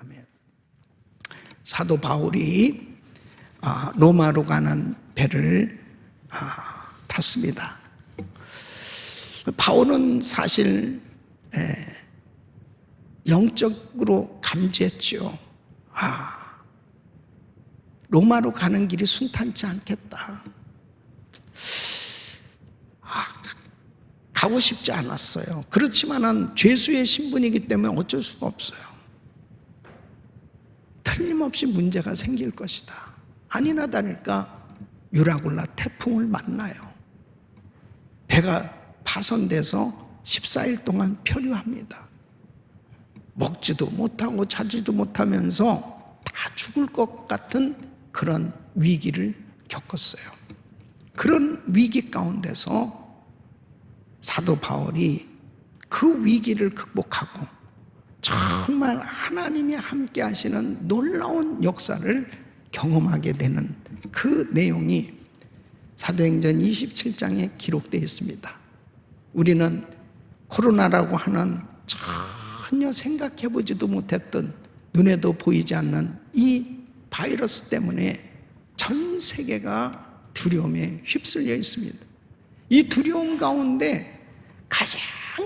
아멘. 사도 바울이 로마로 가는 배를 탔습니다. 바울은 사실 영적으로 감지했죠. 로마로 가는 길이 순탄치 않겠다. 가고 싶지 않았어요. 그렇지만은 죄수의 신분이기 때문에 어쩔 수가 없어요. 틀림없이 문제가 생길 것이다. 아니나 다를까 유라굴라 태풍을 만나요. 배가 파손돼서 14일 동안 표류합니다. 먹지도 못하고 자지도 못하면서 다 죽을 것 같은 그런 위기를 겪었어요. 그런 위기 가운데서 사도 바울이 그 위기를 극복하고 정말 하나님이 함께 하시는 놀라운 역사를 경험하게 되는 그 내용이 사도행전 27장에 기록되어 있습니다. 우리는 코로나라고 하는 전혀 생각해보지도 못했던 눈에도 보이지 않는 이 바이러스 때문에 전 세계가 두려움에 휩쓸려 있습니다. 이 두려움 가운데 가장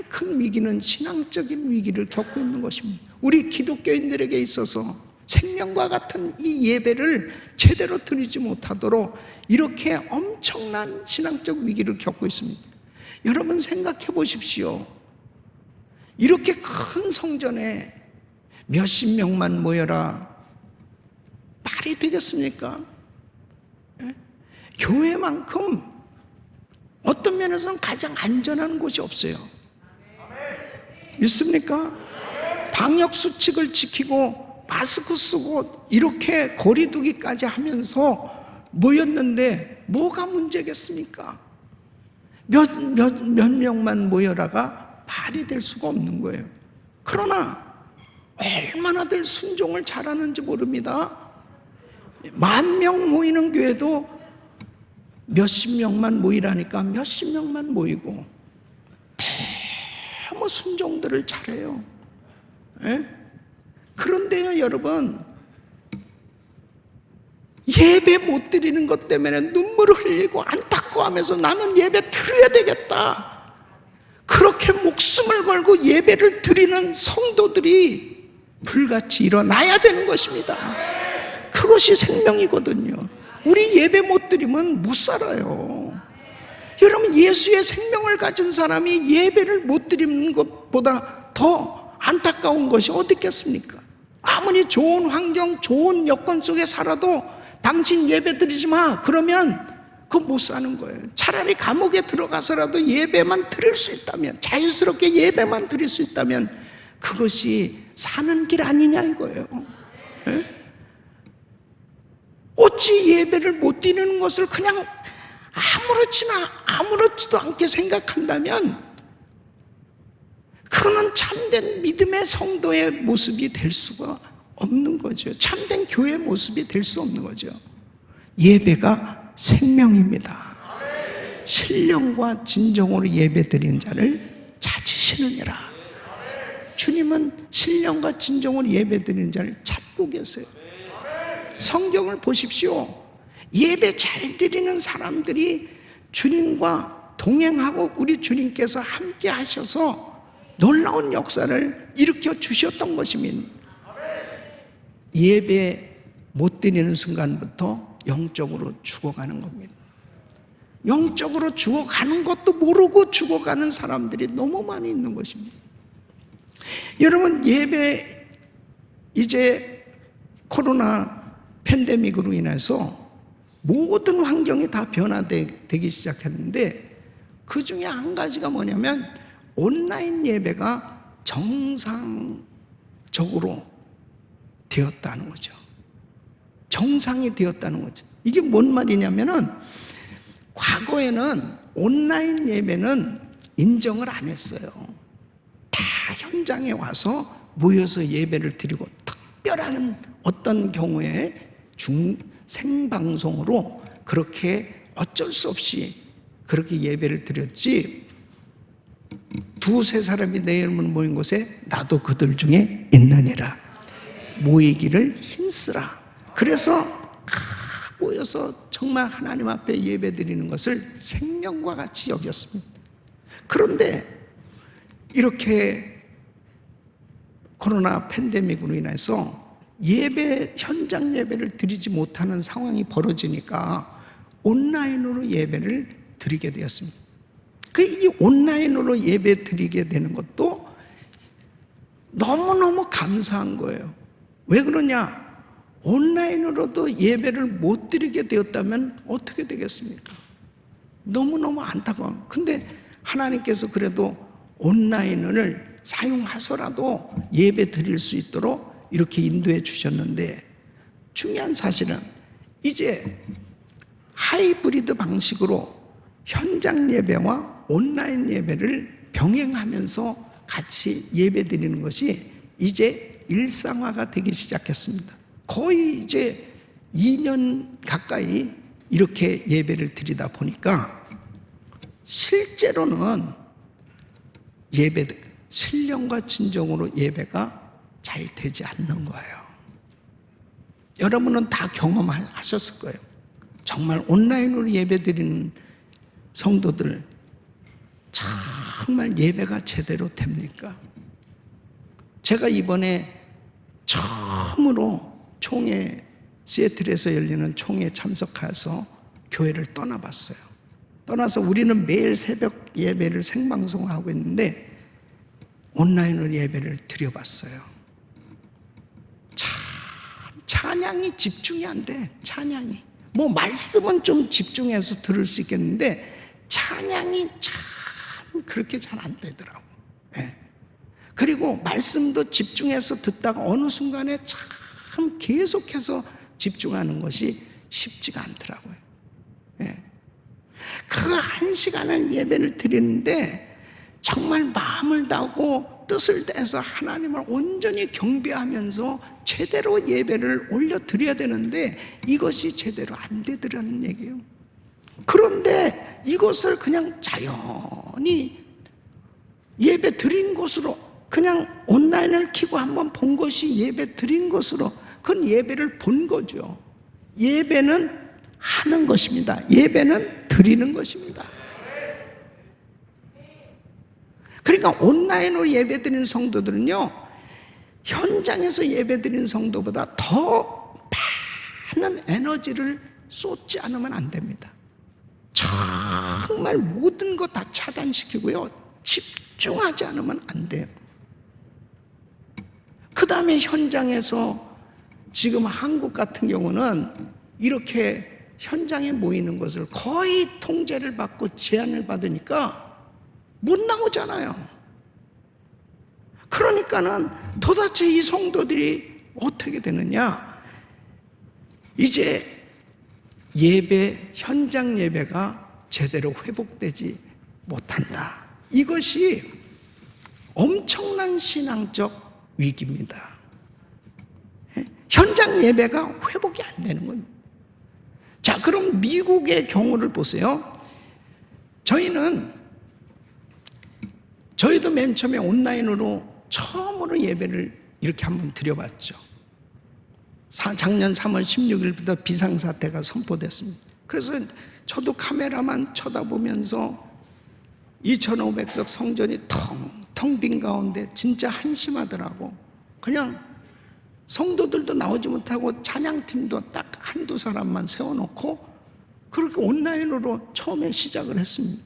큰 위기는 신앙적인 위기를 겪고 있는 것입니다. 우리 기독교인들에게 있어서 생명과 같은 이 예배를 제대로 드리지 못하도록 이렇게 엄청난 신앙적 위기를 겪고 있습니다. 여러분 생각해 보십시오. 이렇게 큰 성전에 몇십 명만 모여라 말이 되겠습니까? 교회만큼 어떤 면에서는 가장 안전한 곳이 없어요. 믿습니까? 방역수칙을 지키고 마스크 쓰고 이렇게 거리 두기까지 하면서 모였는데 뭐가 문제겠습니까? 몇 명만 모여라가 말이 될 수가 없는 거예요. 그러나 얼마나들 순종을 잘하는지 모릅니다. 10,000명 모이는 교회도 몇십 명만 모이라니까 몇십 명만 모이고 너무 순종들을 잘해요. 그런데요 여러분, 예배 못 드리는 것 때문에 눈물을 흘리고 안타까워하면서 나는 예배 드려야 되겠다, 그렇게 목숨을 걸고 예배를 드리는 성도들이 불같이 일어나야 되는 것입니다. 그것이 생명이거든요. 우리 예배 못 드리면 못 살아요. 여러분, 예수의 생명을 가진 사람이 예배를 못 드리는 것보다 더 안타까운 것이 어디 있겠습니까? 아무리 좋은 환경, 좋은 여건 속에 살아도 당신 예배 드리지 마 그러면 그거 못 사는 거예요. 차라리 감옥에 들어가서라도 예배만 드릴 수 있다면, 자유스럽게 예배만 드릴 수 있다면 그것이 사는 길 아니냐 이거예요. 어찌 예배를 못 드리는 것을 그냥 아무렇지도 않게 생각한다면 그거는 참된 믿음의 성도의 모습이 될 수가 없는 거죠. 참된 교회의 모습이 될 수 없는 거죠. 예배가 생명입니다. 신령과 진정으로 예배 드리는 자를 찾으시느니라. 주님은 신령과 진정으로 예배 드리는 자를 찾고 계세요. 성경을 보십시오. 예배 잘 드리는 사람들이 주님과 동행하고 우리 주님께서 함께 하셔서 놀라운 역사를 일으켜 주셨던 것입니다. 예배 못 드리는 순간부터 영적으로 죽어가는 겁니다. 영적으로 죽어가는 것도 모르고 죽어가는 사람들이 너무 많이 있는 것입니다. 여러분, 예배 이제 코로나 팬데믹으로 인해서 모든 환경이 다 변화되기 시작했는데 그 중에 한 가지가 뭐냐면 온라인 예배가 정상적으로 되었다는 거죠. 정상이 되었다는 거죠. 이게 뭔 말이냐면은 과거에는 온라인 예배는 인정을 안 했어요. 다 현장에 와서 모여서 예배를 드리고 특별한 어떤 경우에 생방송으로 그렇게 어쩔 수 없이 그렇게 예배를 드렸지, 두세 사람이 내 이름을 모인 곳에 나도 그들 중에 있느니라. 모이기를 힘쓰라. 그래서 다 모여서 정말 하나님 앞에 예배 드리는 것을 생명과 같이 여겼습니다. 그런데 이렇게 코로나 팬데믹으로 인해서 현장 예배를 드리지 못하는 상황이 벌어지니까 온라인으로 예배를 드리게 되었습니다. 이 온라인으로 예배 드리게 되는 것도 너무너무 감사한 거예요. 왜 그러냐? 온라인으로도 예배를 못 드리게 되었다면 어떻게 되겠습니까? 너무너무 안타까워요. 근데 하나님께서 그래도 온라인을 사용하서라도 예배 드릴 수 있도록 이렇게 인도해 주셨는데, 중요한 사실은 이제 하이브리드 방식으로 현장 예배와 온라인 예배를 병행하면서 같이 예배 드리는 것이 이제 일상화가 되기 시작했습니다. 거의 이제 2년 가까이 이렇게 예배를 드리다 보니까 실제로는 신령과 진정으로 예배가 잘 되지 않는 거예요. 여러분은 다 경험하셨을 거예요. 정말 온라인으로 예배 드리는 성도들 정말 예배가 제대로 됩니까? 제가 이번에 처음으로 시애틀에서 열리는 총회에 참석해서 교회를 떠나봤어요. 떠나서 우리는 매일 새벽 예배를 생방송하고 있는데 온라인으로 예배를 드려봤어요. 참 찬양이 집중이 안 돼. 찬양이 말씀은 좀 집중해서 들을 수 있겠는데 찬양이 참 그렇게 잘 안 되더라고. 예. 그리고 말씀도 집중해서 듣다가 어느 순간에 참 계속해서 집중하는 것이 쉽지가 않더라고요. 예. 그 1시간을 예배를 드리는데 정말 마음을 다하고 뜻을 다해서 하나님을 온전히 경배하면서 제대로 예배를 올려드려야 되는데 이것이 제대로 안 되더라는 얘기예요. 그런데 이것을 그냥 자연히 예배 드린 것으로 그냥 온라인을 켜고 한번 본 것이 예배 드린 것으로 그건 예배를 본 거죠. 예배는 하는 것입니다. 예배는 드리는 것입니다. 그러니까 온라인으로 예배 드리는 성도들은요, 현장에서 예배 드리는 성도보다 더 많은 에너지를 쏟지 않으면 안 됩니다. 정말 모든 것 다 차단시키고요, 집중하지 않으면 안 돼요. 그 다음에 현장에서 지금 한국 같은 경우는 이렇게 현장에 모이는 것을 거의 통제를 받고 제한을 받으니까 못 나오잖아요. 그러니까는 도대체 이 성도들이 어떻게 되느냐? 이제 현장 예배가 제대로 회복되지 못한다. 이것이 엄청난 신앙적 위기입니다. 현장 예배가 회복이 안 되는 겁니다. 자, 그럼 미국의 경우를 보세요. 저희도 맨 처음에 온라인으로 처음으로 예배를 이렇게 한번 드려봤죠. 작년 3월 16일부터 비상사태가 선포됐습니다. 그래서 저도 카메라만 쳐다보면서 2,500석 성전이 텅 빈 가운데 진짜 한심하더라고. 그냥 성도들도 나오지 못하고 찬양팀도 딱 한두 사람만 세워놓고 그렇게 온라인으로 처음에 시작을 했습니다.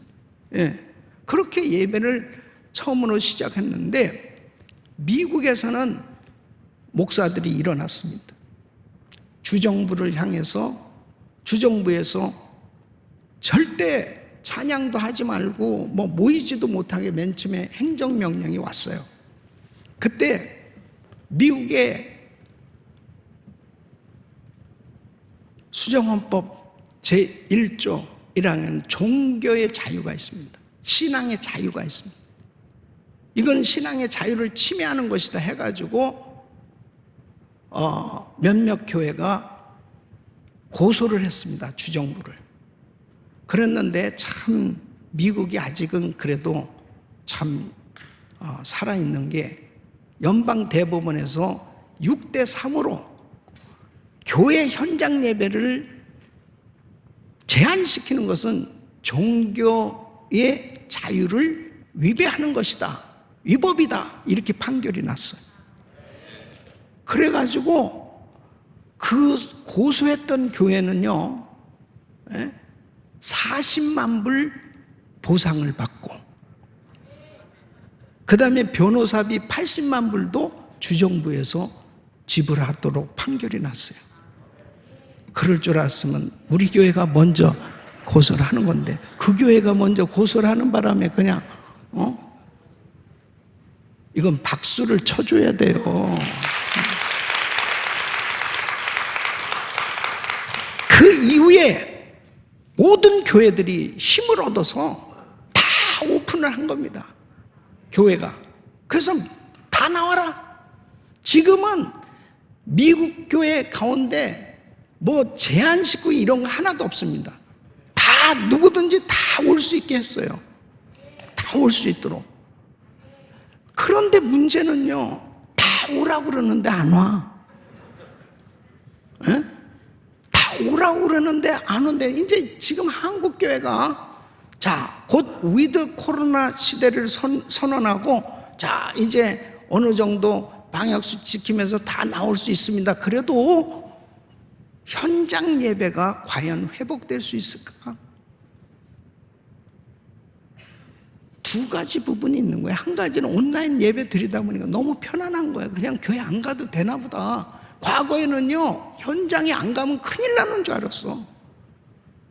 예. 그렇게 예배를 처음으로 시작했는데 미국에서는 목사들이 일어났습니다. 주정부를 향해서 주정부에서 절대 찬양도 하지 말고 모이지도 못하게 맨 처음에 행정명령이 왔어요. 그때 미국의 수정헌법 제1조 1항에는 종교의 자유가 있습니다. 신앙의 자유가 있습니다. 이건 신앙의 자유를 침해하는 것이다 해가지고 몇몇 교회가 고소를 했습니다. 주정부를. 그랬는데 참 미국이 아직은 그래도 참 살아있는 게 연방 대법원에서 6대 3으로 교회 현장 예배를 제한시키는 것은 종교의 자유를 위배하는 것이다, 위법이다, 이렇게 판결이 났어요. 그래가지고 그 고소했던 교회는요 40만 불 보상을 받고, 그 다음에 변호사비 80만 불도 주정부에서 지불하도록 판결이 났어요. 그럴 줄 알았으면 우리 교회가 먼저 고소를 하는 건데, 그 교회가 먼저 고소를 하는 바람에 그냥 이건 박수를 쳐줘야 돼요. 그 이후에 모든 교회들이 힘을 얻어서 다 오픈을 한 겁니다, 교회가. 그래서 다 나와라. 지금은 미국 교회 가운데 뭐 제한식구 이런 거 하나도 없습니다. 다 누구든지 다 올 수 있게 했어요. 다 올 수 있도록. 그런데 문제는요, 다 오라고 그러는데 안 와. 에? 다 오라고 그러는데 안 온대. 이제 지금 한국교회가 자, 곧 위드 코로나 시대를 선언하고, 자, 이제 어느 정도 방역수 지키면서 다 나올 수 있습니다. 그래도 현장 예배가 과연 회복될 수 있을까? 두 가지 부분이 있는 거예요. 한 가지는 온라인 예배 드리다 보니까 너무 편안한 거예요. 그냥 교회 안 가도 되나 보다. 과거에는요, 현장에 안 가면 큰일 나는 줄 알았어.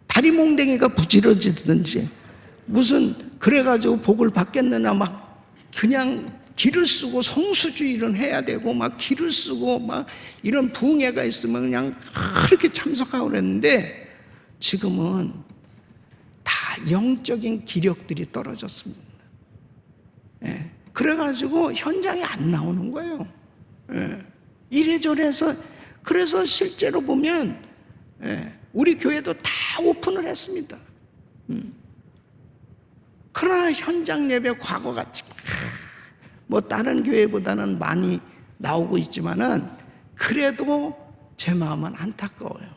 다리 몽댕이가 부지러지든지 무슨 그래가지고 복을 받겠느냐, 막 그냥 기를 쓰고 성수주의를 해야 되고, 막 기를 쓰고 막 이런 부흥회가 있으면 그냥 그렇게 참석하고 그랬는데, 지금은 다 영적인 기력들이 떨어졌습니다. 예. 그래가지고 현장에 안 나오는 거예요. 예. 이래저래서. 그래서 실제로 보면 우리 교회도 다 오픈을 했습니다. 그러나 현장 예배 과거같이 뭐 다른 교회보다는 많이 나오고 있지만은 그래도 제 마음은 안타까워요.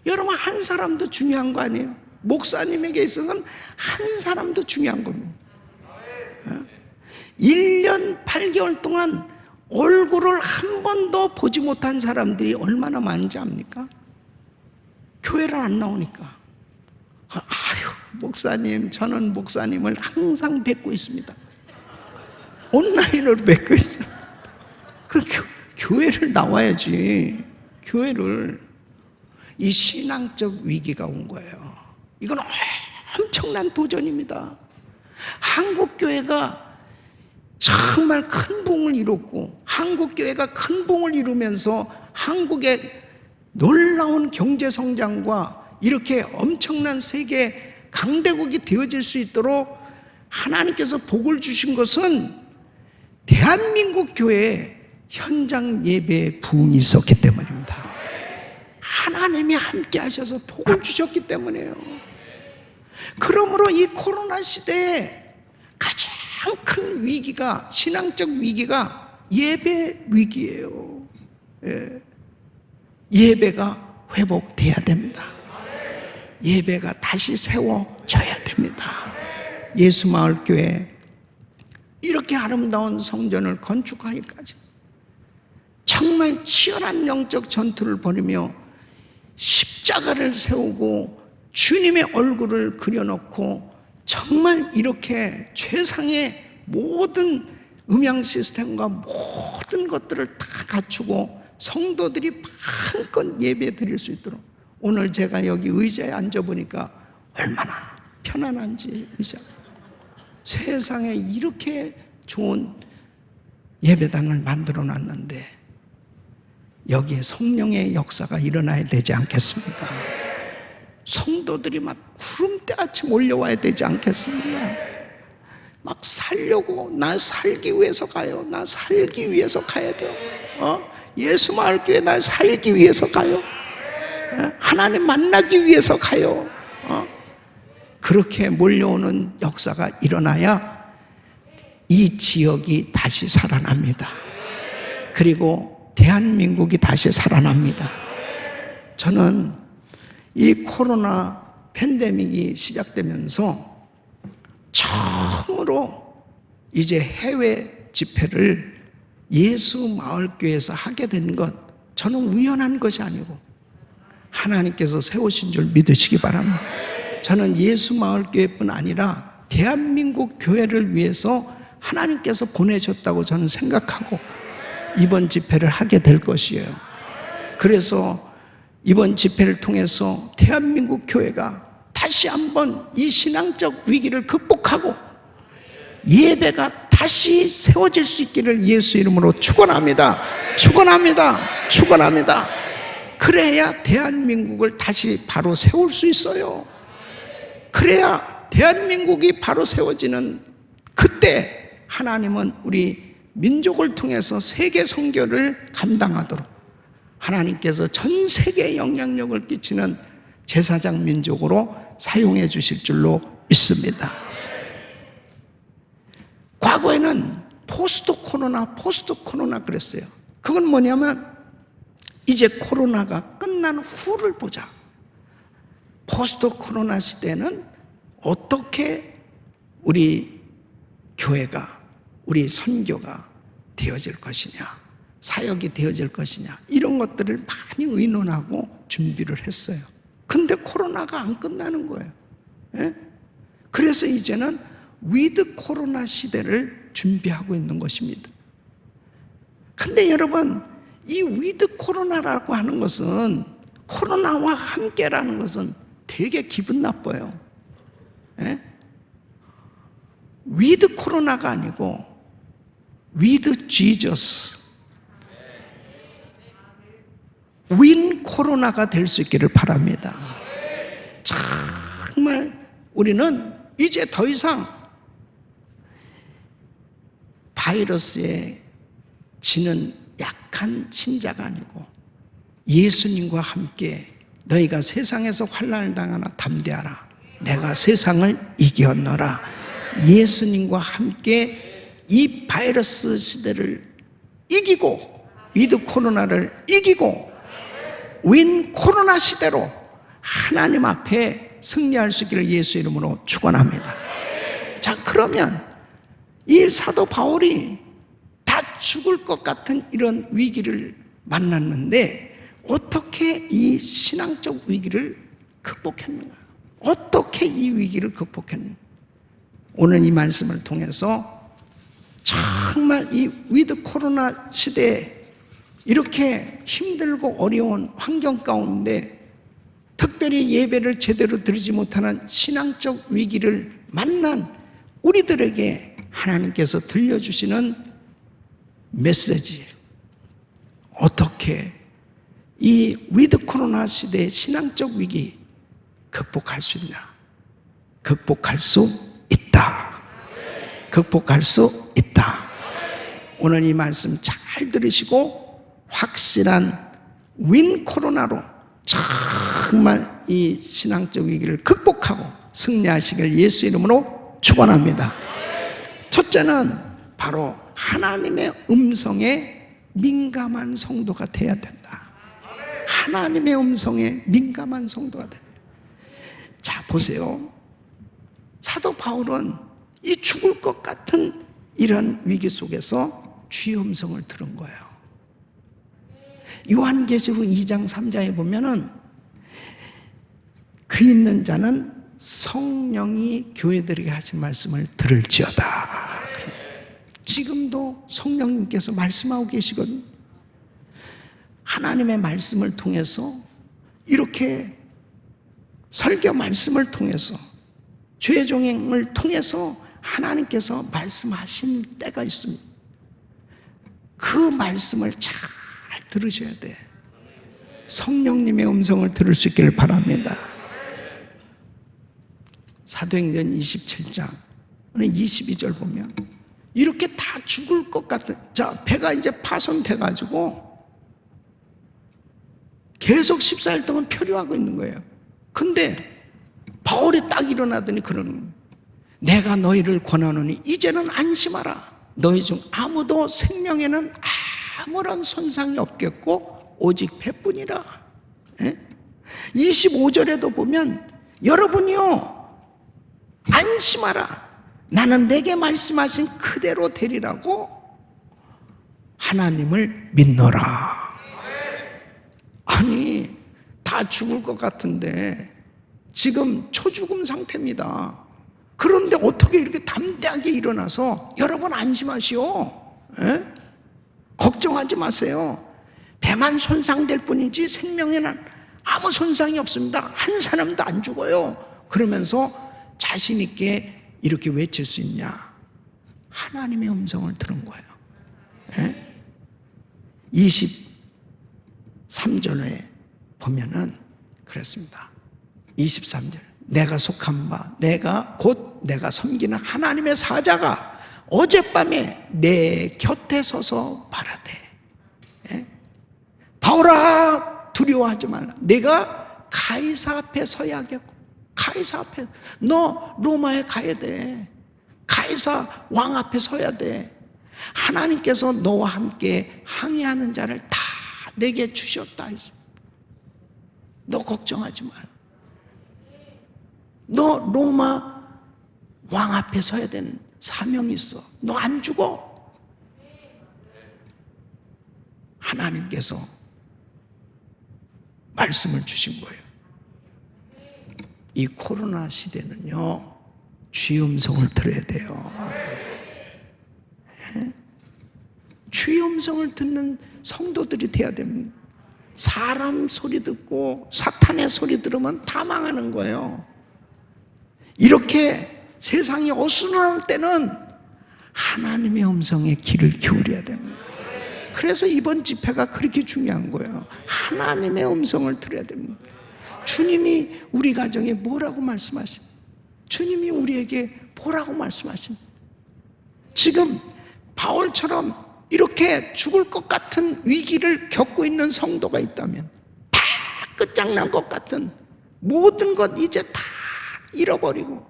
여러분, 한 사람도 중요한 거 아니에요? 목사님에게 있어서는 한 사람도 중요한 겁니다. 1년 8개월 동안 얼굴을 한 번도 보지 못한 사람들이 얼마나 많은지 압니까? 교회를 안 나오니까. 아유, 목사님, 저는 목사님을 항상 뵙고 있습니다. 온라인으로 뵙고 있어요. 그 교회를 나와야지. 교회를. 이 신앙적 위기가 온 거예요. 이건 엄청난 도전입니다. 한국교회가 정말 큰 부흥을 이뤘고, 한국교회가 큰 부흥을 이루면서 한국의 놀라운 경제성장과 이렇게 엄청난 세계 강대국이 되어질 수 있도록 하나님께서 복을 주신 것은 대한민국 교회에 현장 예배의 부흥이 있었기 때문입니다. 하나님이 함께 하셔서 복을 주셨기 때문이에요. 그러므로 이 코로나 시대에 가장 큰 위기가, 신앙적 위기가 예배 위기예요. 예. 예배가 회복돼야 됩니다. 예배가 다시 세워져야 됩니다. 예수마을교회 이렇게 아름다운 성전을 건축하기까지 정말 치열한 영적 전투를 벌이며 십자가를 세우고 주님의 얼굴을 그려놓고 정말 이렇게 최상의 모든 음향 시스템과 모든 것들을 다 갖추고 성도들이 마음껏 예배 드릴 수 있도록, 오늘 제가 여기 의자에 앉아보니까 얼마나 편안한지, 의자. 세상에 이렇게 좋은 예배당을 만들어 놨는데 여기에 성령의 역사가 일어나야 되지 않겠습니까? 성도들이 막 구름대같이 몰려와야 되지 않겠습니까? 막 살려고, 나 살기 위해서 가요. 나 살기 위해서 가야 돼요. 예수마을교회 나 살기 위해서 가요. 하나님 만나기 위해서 가요. 그렇게 몰려오는 역사가 일어나야 이 지역이 다시 살아납니다. 그리고 대한민국이 다시 살아납니다. 저는 이 코로나 팬데믹이 시작되면서 처음으로 이제 해외 집회를 예수마을교회에서 하게 된 것, 저는 우연한 것이 아니고 하나님께서 세우신 줄 믿으시기 바랍니다. 저는 예수마을교회뿐 아니라 대한민국 교회를 위해서 하나님께서 보내셨다고 저는 생각하고 이번 집회를 하게 될 것이에요. 그래서 이번 집회를 통해서 대한민국 교회가 다시 한번 이 신앙적 위기를 극복하고 예배가 다시 세워질 수 있기를 예수 이름으로 축원합니다. 축원합니다. 축원합니다. 그래야 대한민국을 다시 바로 세울 수 있어요. 그래야 대한민국이 바로 세워지는 그때 하나님은 우리 민족을 통해서 세계 선교를 감당하도록 하나님께서 전 세계에 영향력을 끼치는 제사장 민족으로 사용해 주실 줄로 믿습니다. 과거에는 포스트 코로나 그랬어요. 그건 뭐냐면 이제 코로나가 끝난 후를 보자. 포스트 코로나 시대는 어떻게 우리 교회가, 우리 선교가 되어질 것이냐, 사역이 되어질 것이냐, 이런 것들을 많이 의논하고 준비를 했어요. 근데 코로나가 안 끝나는 거예요. 예? 그래서 이제는 위드 코로나 시대를 준비하고 있는 것입니다. 근데 여러분, 이 위드 코로나라고 하는 것은, 코로나와 함께라는 것은 되게 기분 나빠요. 예? 위드 코로나가 아니고 위드 지저스, 윈 코로나가 될 수 있기를 바랍니다. 정말 우리는 이제 더 이상 바이러스에 지는 약한 신자가 아니고 예수님과 함께 너희가 세상에서 환난을 당하나 담대하라. 내가 세상을 이겼노라. 예수님과 함께 이 바이러스 시대를 이기고 위드 코로나를 이기고 윈 코로나 시대로 하나님 앞에 승리할 수 있기를 예수 이름으로 축원합니다. 자, 그러면 이 사도 바울이 다 죽을 것 같은 이런 위기를 만났는데 어떻게 이 신앙적 위기를 극복했는가? 어떻게 이 위기를 극복했는가? 오늘 이 말씀을 통해서 정말 이 위드 코로나 시대에 이렇게 힘들고 어려운 환경 가운데 특별히 예배를 제대로 드리지 못하는 신앙적 위기를 만난 우리들에게 하나님께서 들려주시는 메시지, 어떻게 이 위드 코로나 시대의 신앙적 위기 극복할 수 있나? 극복할 수 있다. 극복할 수 있다. 오늘 이 말씀 잘 들으시고 확실한 윈 코로나로 정말 이 신앙적 위기를 극복하고 승리하시길 예수 이름으로 축원합니다. 첫째는 바로 하나님의 음성에 민감한 성도가 되어야 된다. 하나님의 음성에 민감한 성도가 된다. 자, 보세요. 사도 바울은 이 죽을 것 같은 이런 위기 속에서 주의 음성을 들은 거예요. 요한계시록 2장 3장에 보면은 귀 있는 자는 성령이 교회들에게 하신 말씀을 들을지어다. 지금도 성령님께서 말씀하고 계시거든요. 하나님의 말씀을 통해서 이렇게 설교 말씀을 통해서 죄 종행을 통해서 하나님께서 말씀하신 때가 있습니다. 그 말씀을 잘 들으셔야 돼. 성령님의 음성을 들을 수 있기를 바랍니다. 사도행전 27장 22절 보면 이렇게 다 죽을 것 같은, 자, 배가 이제 파손돼가지고 계속 14일 동안 표류하고 있는 거예요. 근데 바울이 딱 일어나더니 그러는 거예요. 내가 너희를 권하노니 이제는 안심하라. 너희 중 아무도 생명에는 아무런 손상이 없겠고 오직 배뿐이라. 25절에도 보면 여러분이요 안심하라. 나는 내게 말씀하신 그대로 되리라고 하나님을 믿노라. 아니 다 죽을 것 같은데 지금 초죽음 상태입니다. 그런데 어떻게 이렇게 담대하게 일어나서 여러분 안심하시오. 걱정하지 마세요. 배만 손상될 뿐이지 생명에는 아무 손상이 없습니다. 한 사람도 안 죽어요. 그러면서 자신 있게 이렇게 외칠 수 있냐? 하나님의 음성을 들은 거예요. 23절에 보면은 그랬습니다. 23절 내가 속한 바 내가 곧 내가 섬기는 하나님의 사자가 어젯밤에 내 곁에 서서 말하되 바울아 두려워하지 말라. 내가 가이사 앞에 서야겠고 가이사 앞에 너 로마에 가야 돼. 가이사 왕 앞에 서야 돼. 하나님께서 너와 함께 항해하는 자를 다 내게 주셨다. 너 걱정하지 말라. 너 로마 왕 앞에 서야 되는 사명이 있어. 너 안 죽어. 하나님께서 말씀을 주신 거예요. 이 코로나 시대는요 주의 음성을 들어야 돼요. 주의 음성을 듣는 성도들이 돼야 됩니다. 사람 소리 듣고 사탄의 소리 들으면 다 망하는 거예요. 이렇게 세상이 어수선할 때는 하나님의 음성에 귀를 기울여야 됩니다. 그래서 이번 집회가 그렇게 중요한 거예요. 하나님의 음성을 들어야 됩니다. 주님이 우리 가정에 뭐라고 말씀하십니까? 주님이 우리에게 뭐라고 말씀하십니까? 지금 바울처럼 이렇게 죽을 것 같은 위기를 겪고 있는 성도가 있다면, 다 끝장난 것 같은 모든 것 이제 다 잃어버리고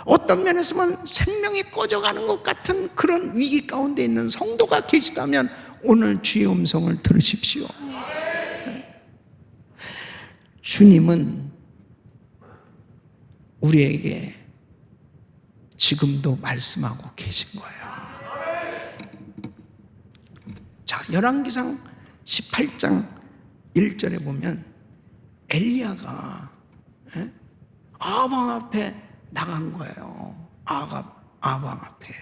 어떤 면에서는 생명이 꺼져가는 것 같은 그런 위기 가운데 있는 성도가 계시다면 오늘 주의 음성을 들으십시오. 주님은 우리에게 지금도 말씀하고 계신 거예요. 자, 열왕기상 18장 1절에 보면 엘리야가 아방 앞에 나간 거예요. 아방 앞에.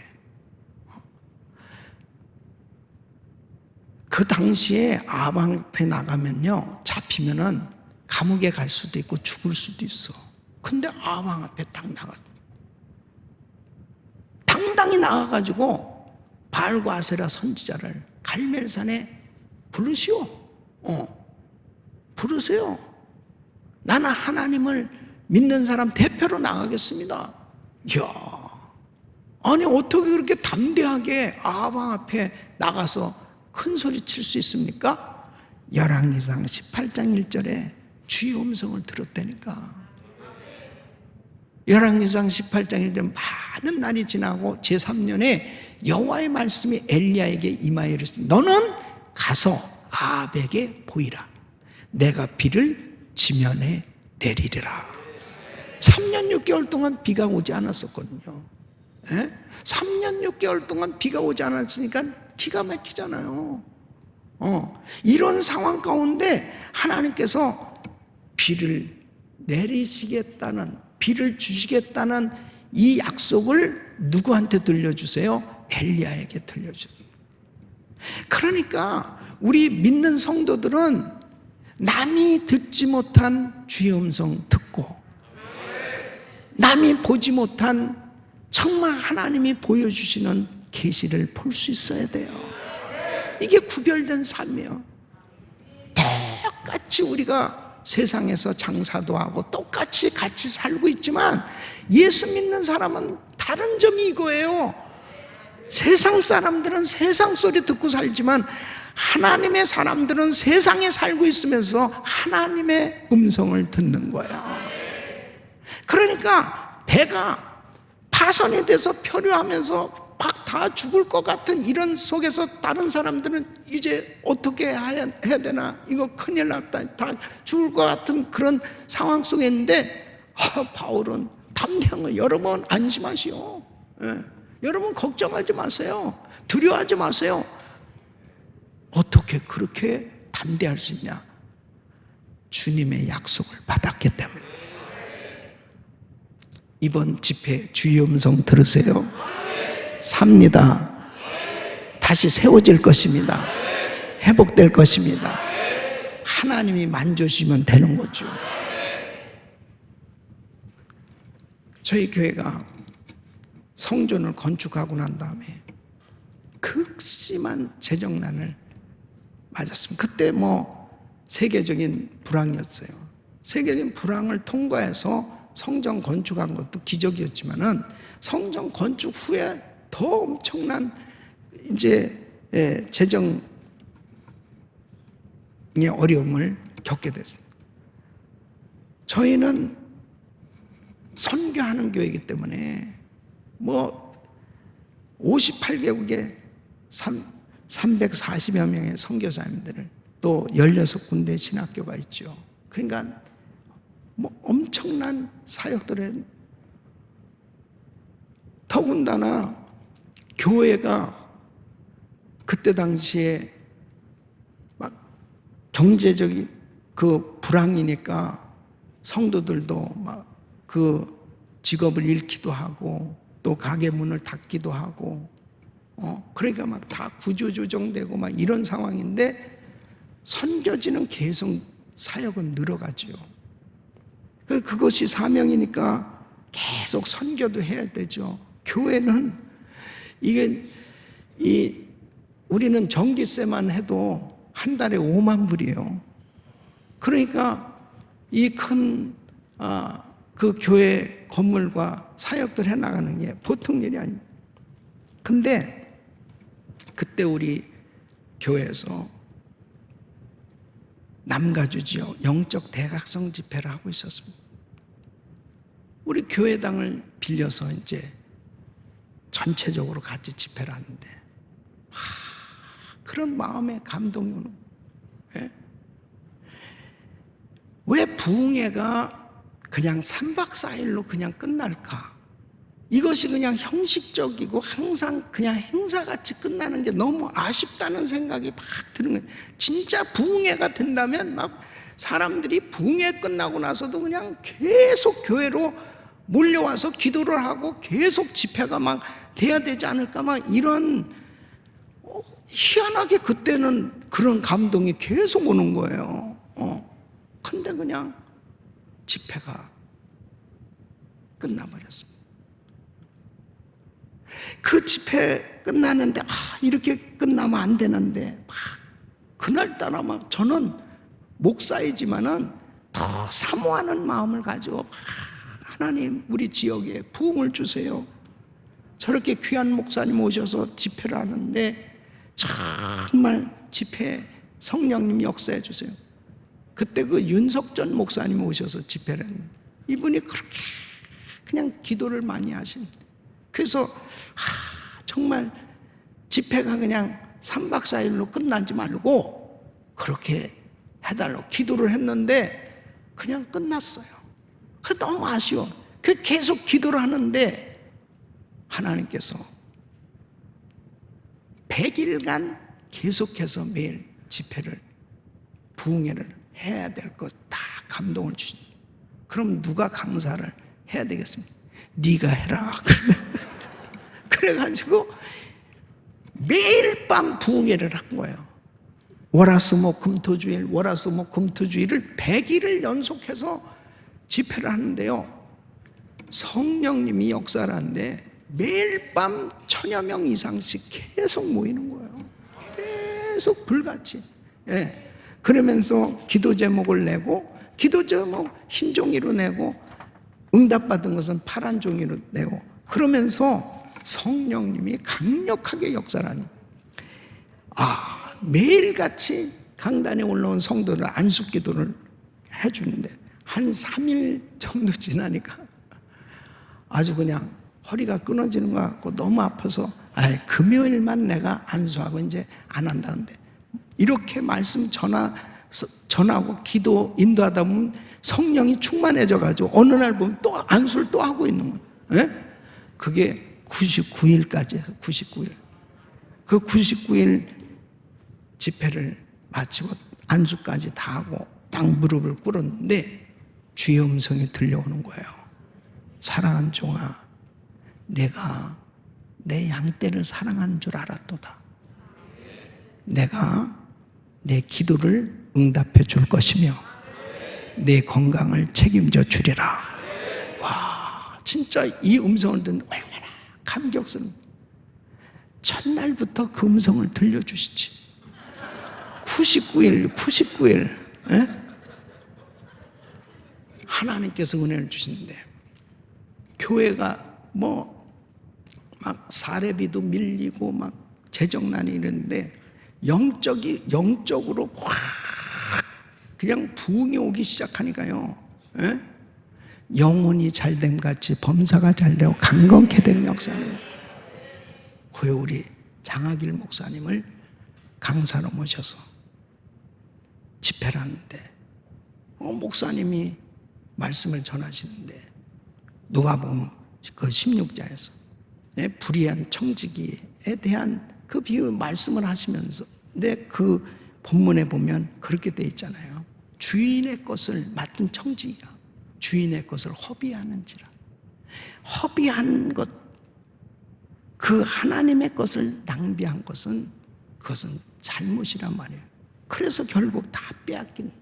그 당시에 아방 앞에 나가면요, 잡히면은 감옥에 갈 수도 있고 죽을 수도 있어. 근데 아방 앞에 딱 나갔어. 당당히 나가가지고 바알과 아세라 선지자를 갈멜산에 부르시오. 부르세요. 나는 하나님을 믿는 사람 대표로 나가겠습니다. 이야, 아니 어떻게 그렇게 담대하게 아방 앞에 나가서 큰 소리 칠 수 있습니까? 열왕기상 18장 1절에 주의 음성을 들었다니까. 열왕기상 18장 1절 많은 날이 지나고 제3년에 여호와의 말씀이 엘리야에게 임하여 이르시되 너는 가서 아합에게 보이라. 내가 비를 지면에 내리리라. 3년 6개월 동안 비가 오지 않았었거든요. 3년 6개월 동안 비가 오지 않았으니까 기가 막히잖아요. 이런 상황 가운데 하나님께서 비를 내리시겠다는, 비를 주시겠다는 이 약속을 누구한테 들려주세요? 엘리야에게 들려줍니다. 그러니까 우리 믿는 성도들은 남이 듣지 못한 주의 음성 듣고 남이 보지 못한 정말 하나님이 보여주시는 계시를 볼 수 있어야 돼요. 이게 구별된 삶이에요. 똑같이 우리가 세상에서 장사도 하고 똑같이 같이 살고 있지만 예수 믿는 사람은 다른 점이 이거예요. 세상 사람들은 세상 소리 듣고 살지만 하나님의 사람들은 세상에 살고 있으면서 하나님의 음성을 듣는 거야. 그러니까 배가 파선이 돼서 표류하면서 막 다 죽을 것 같은 이런 속에서 다른 사람들은 이제 어떻게 해야 되나, 이거 큰일 났다, 다 죽을 것 같은 그런 상황 속에 있는데, 바울은 담대한 거예요. 여러분 안심하시오. 예. 여러분 걱정하지 마세요. 두려워하지 마세요. 어떻게 그렇게 담대할 수 있냐? 주님의 약속을 받았기 때문에. 이번 집회 주의 음성 들으세요. 삽니다. 다시 세워질 것입니다. 회복될 것입니다. 하나님이 만져주시면 되는 거죠. 저희 교회가 성전을 건축하고 난 다음에 극심한 재정난을 맞았습니다. 그때 세계적인 불황이었어요. 세계적인 불황을 통과해서 성전 건축한 것도 기적이었지만은 성전 건축 후에 더 엄청난 이제 재정의 어려움을 겪게 됐습니다. 저희는 선교하는 교회이기 때문에 58개국에 340여 명의 선교사님들을, 또 16군데 신학교가 있죠. 그러니까 엄청난 사역들을, 더군다나 교회가 그때 당시에 막 경제적인 그 불황이니까 성도들도 막 그 직업을 잃기도 하고 또 가게 문을 닫기도 하고, 그러니까 막 다 구조조정되고 막 이런 상황인데, 선교지는 계속 사역은 늘어가죠. 그것이 사명이니까 계속 선교도 해야 되죠. 교회는 우리는 전기세만 해도 한 달에 5만 불이에요. 그러니까 이 큰 그 교회 건물과 사역들 해나가는 게 보통 일이 아닙니다. 근데 그때 우리 교회에서 남가주 지역 영적 대각성 집회를 하고 있었습니다. 우리 교회당을 빌려서 이제 전체적으로 같이 집회를 하는데, 그런 마음에 감동이 오는 거예요. 왜 부흥회가 그냥 3박 4일로 그냥 끝날까? 이것이 그냥 형식적이고 항상 그냥 행사같이 끝나는 게 너무 아쉽다는 생각이 막 드는 거예요. 진짜 부흥회가 된다면 막 사람들이 부흥회 끝나고 나서도 그냥 계속 교회로 몰려와서 기도를 하고 계속 집회가 막 돼야 되지 않을까, 막 이런, 희한하게 그때는 그런 감동이 계속 오는 거예요. 근데 그냥 집회가 끝나버렸습니다. 그 집회 끝나는데 이렇게 끝나면 안 되는데, 그날따라 막 저는 목사이지만은 더 사모하는 마음을 가지고 하나님 우리 지역에 부흥을 주세요. 저렇게 귀한 목사님 오셔서 집회를 하는데 정말 집회 성령님 역사해 주세요. 그때 그 윤석전 목사님 오셔서 집회를 했는데, 이분이 그렇게 그냥 기도를 많이 하신. 그래서 정말 집회가 그냥 3박 4일로 끝나지 말고 그렇게 해달라고 기도를 했는데 그냥 끝났어요. 그 너무 아쉬워. 그 계속 기도를 하는데 하나님께서 100일간 계속해서 매일 집회를, 부흥회를 해야 될 것 다 감동을 주십니다. 그럼 누가 강사를 해야 되겠습니까? 네가 해라. 그래가지고 매일 밤 부흥회를 한 거예요. 월화수목 금토주일, 월화수목 금토주일을 100일을 연속해서 집회를 하는데요, 성령님이 역사를 하는데 매일 밤 1000여 명 이상씩 계속 모이는 거예요. 계속 불같이. 그러면서 기도 제목을 내고, 기도 제목 흰 종이로 내고, 응답받은 것은 파란 종이로 내고, 그러면서 성령님이 강력하게 역사를 하니, 매일같이 강단에 올라온 성도들 안수 기도를 해주는데 한 3일 정도 지나니까 아주 그냥 허리가 끊어지는 것 같고 너무 아파서 금요일만 내가 안수하고 이제 안 한다는데, 이렇게 말씀 전하고 기도 인도하다 보면 성령이 충만해져가지고 어느 날 보면 또 안수를 또 하고 있는 거예요. 그게 99일까지 해서 99일. 그 99일 집회를 마치고 안수까지 다 하고 딱 무릎을 꿇었는데 주의 음성이 들려오는 거예요. 사랑하는 종아, 내가 내 양떼를 사랑하는 줄 알았도다. 내가 내 기도를 응답해 줄 것이며 내 건강을 책임져 주리라. 와, 진짜 이 음성을 듣는 얼마나 감격스러운. 첫날부터 그 음성을 들려주시지. 99일 하나님께서 은혜를 주시는데, 교회가 막 사례비도 밀리고 막 재정난이 이랬는데 영적으로 확 그냥 부흥이 오기 시작하니까요. 영혼이 잘됨 같이 범사가 잘되고 강건케 된 역사님. 그 우리 장학일 목사님을 강사로 모셔서 집회를 하는데 목사님이 말씀을 전하시는데 누가복음 그 16장에서 불의한 청지기에 대한 그 비유 말씀을 하시면서, 근데 그 본문에 보면 그렇게 돼 있잖아요. 주인의 것을 맡은 청지기가 주인의 것을 허비하는지라. 허비한 것, 그 하나님의 것을 낭비한 것은 그것은 잘못이란 말이에요. 그래서 결국 다 빼앗긴.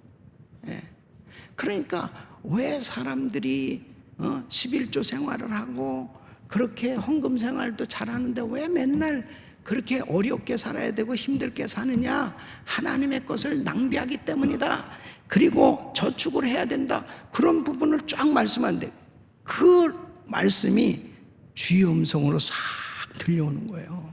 그러니까 왜 사람들이 11조 생활을 하고 그렇게 헌금 생활도 잘하는데 왜 맨날 그렇게 어렵게 살아야 되고 힘들게 사느냐? 하나님의 것을 낭비하기 때문이다. 그리고 저축을 해야 된다. 그런 부분을 쫙 말씀하는데 그 말씀이 주의 음성으로 싹 들려오는 거예요.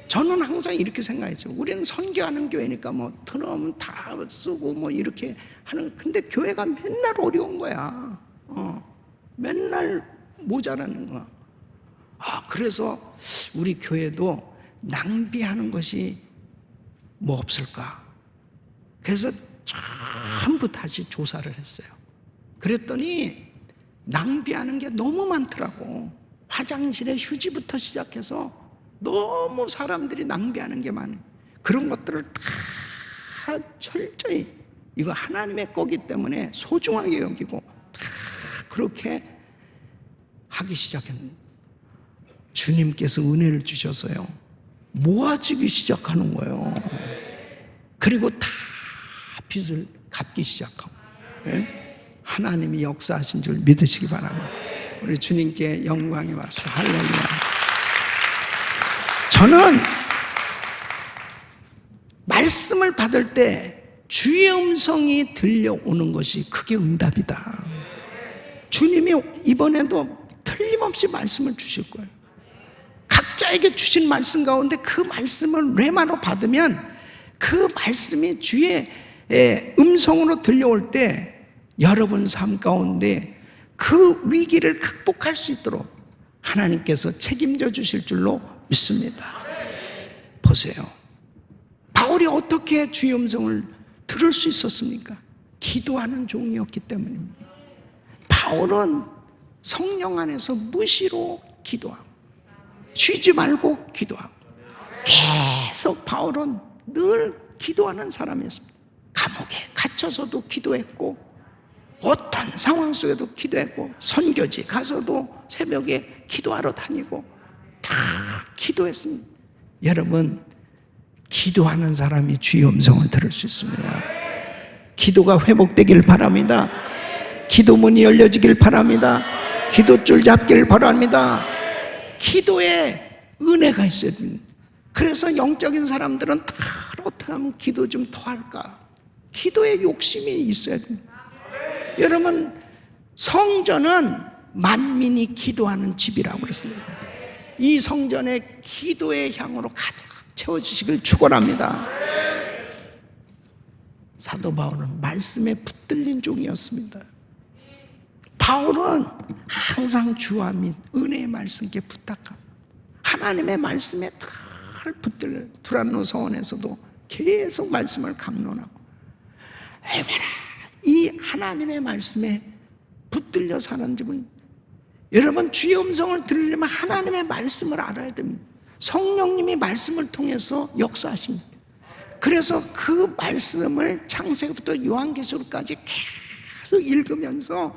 저는 항상 이렇게 생각했죠. 우리는 선교하는 교회니까 들어오면 다 쓰고 이렇게 하는. 근데 교회가 맨날 어려운 거야. 맨날 모자라는 거야. 그래서 우리 교회도 낭비하는 것이 뭐 없을까? 그래서 전부 다시 조사를 했어요. 그랬더니 낭비하는 게 너무 많더라고. 화장실에 휴지부터 시작해서 너무 사람들이 낭비하는 게 많아요. 그런 것들을 다 철저히 이거 하나님의 거기 때문에 소중하게 여기고 다 그렇게 하기 시작했는데 주님께서 은혜를 주셔서요 모아지기 시작하는 거예요. 그리고 다 빚을 갚기 시작하고. 하나님이 역사하신 줄 믿으시기 바랍니다. 우리 주님께 영광이 왔어. 할렐루야. 저는 말씀을 받을 때 주의 음성이 들려오는 것이 그게 응답이다. 주님이 이번에도 틀림없이 말씀을 주실 거예요. 각자에게 주신 말씀 가운데 그 말씀을 레마로 받으면 그 말씀이 주의 음성으로 들려올 때 여러분 삶 가운데 그 위기를 극복할 수 있도록 하나님께서 책임져 주실 줄로 믿습니다. 보세요. 바울이 어떻게 주의 음성을 들을 수 있었습니까? 기도하는 종이었기 때문입니다. 바울은 성령 안에서 무시로 기도하고 쉬지 말고 기도하고 계속 바울은 늘 기도하는 사람이었습니다. 감옥에 갇혀서도 기도했고 어떤 상황 속에도 기도했고 선교지 가서도 새벽에 기도하러 다니고 다 기도했습니다. 여러분, 기도하는 사람이 주의 음성을 들을 수 있습니다. 기도가 회복되길 바랍니다. 기도문이 열려지길 바랍니다. 기도줄 잡기를 바랍니다. 기도에 은혜가 있어야 됩니다. 그래서 영적인 사람들은 다 어떻게 하면 기도 좀 더 할까? 기도에 욕심이 있어야 됩니다. 여러분, 성전은 만민이 기도하는 집이라고 그랬습니다. 이 성전의 기도의 향으로 가득 채워지시길 축원합니다. 사도 바울은 말씀에 붙들린 종이었습니다. 바울은 항상 주와 및 은혜의 말씀께 부탁합니다. 하나님의 말씀에 다 붙들려. 두란노 서원에서도 계속 말씀을 강론하고, 얼마나 이 하나님의 말씀에 붙들려 사는 집은, 여러분 주의 음성을 들으려면 하나님의 말씀을 알아야 됩니다. 성령님이 말씀을 통해서 역사하십니다. 그래서 그 말씀을 창세기부터 요한계시록까지 계속 읽으면서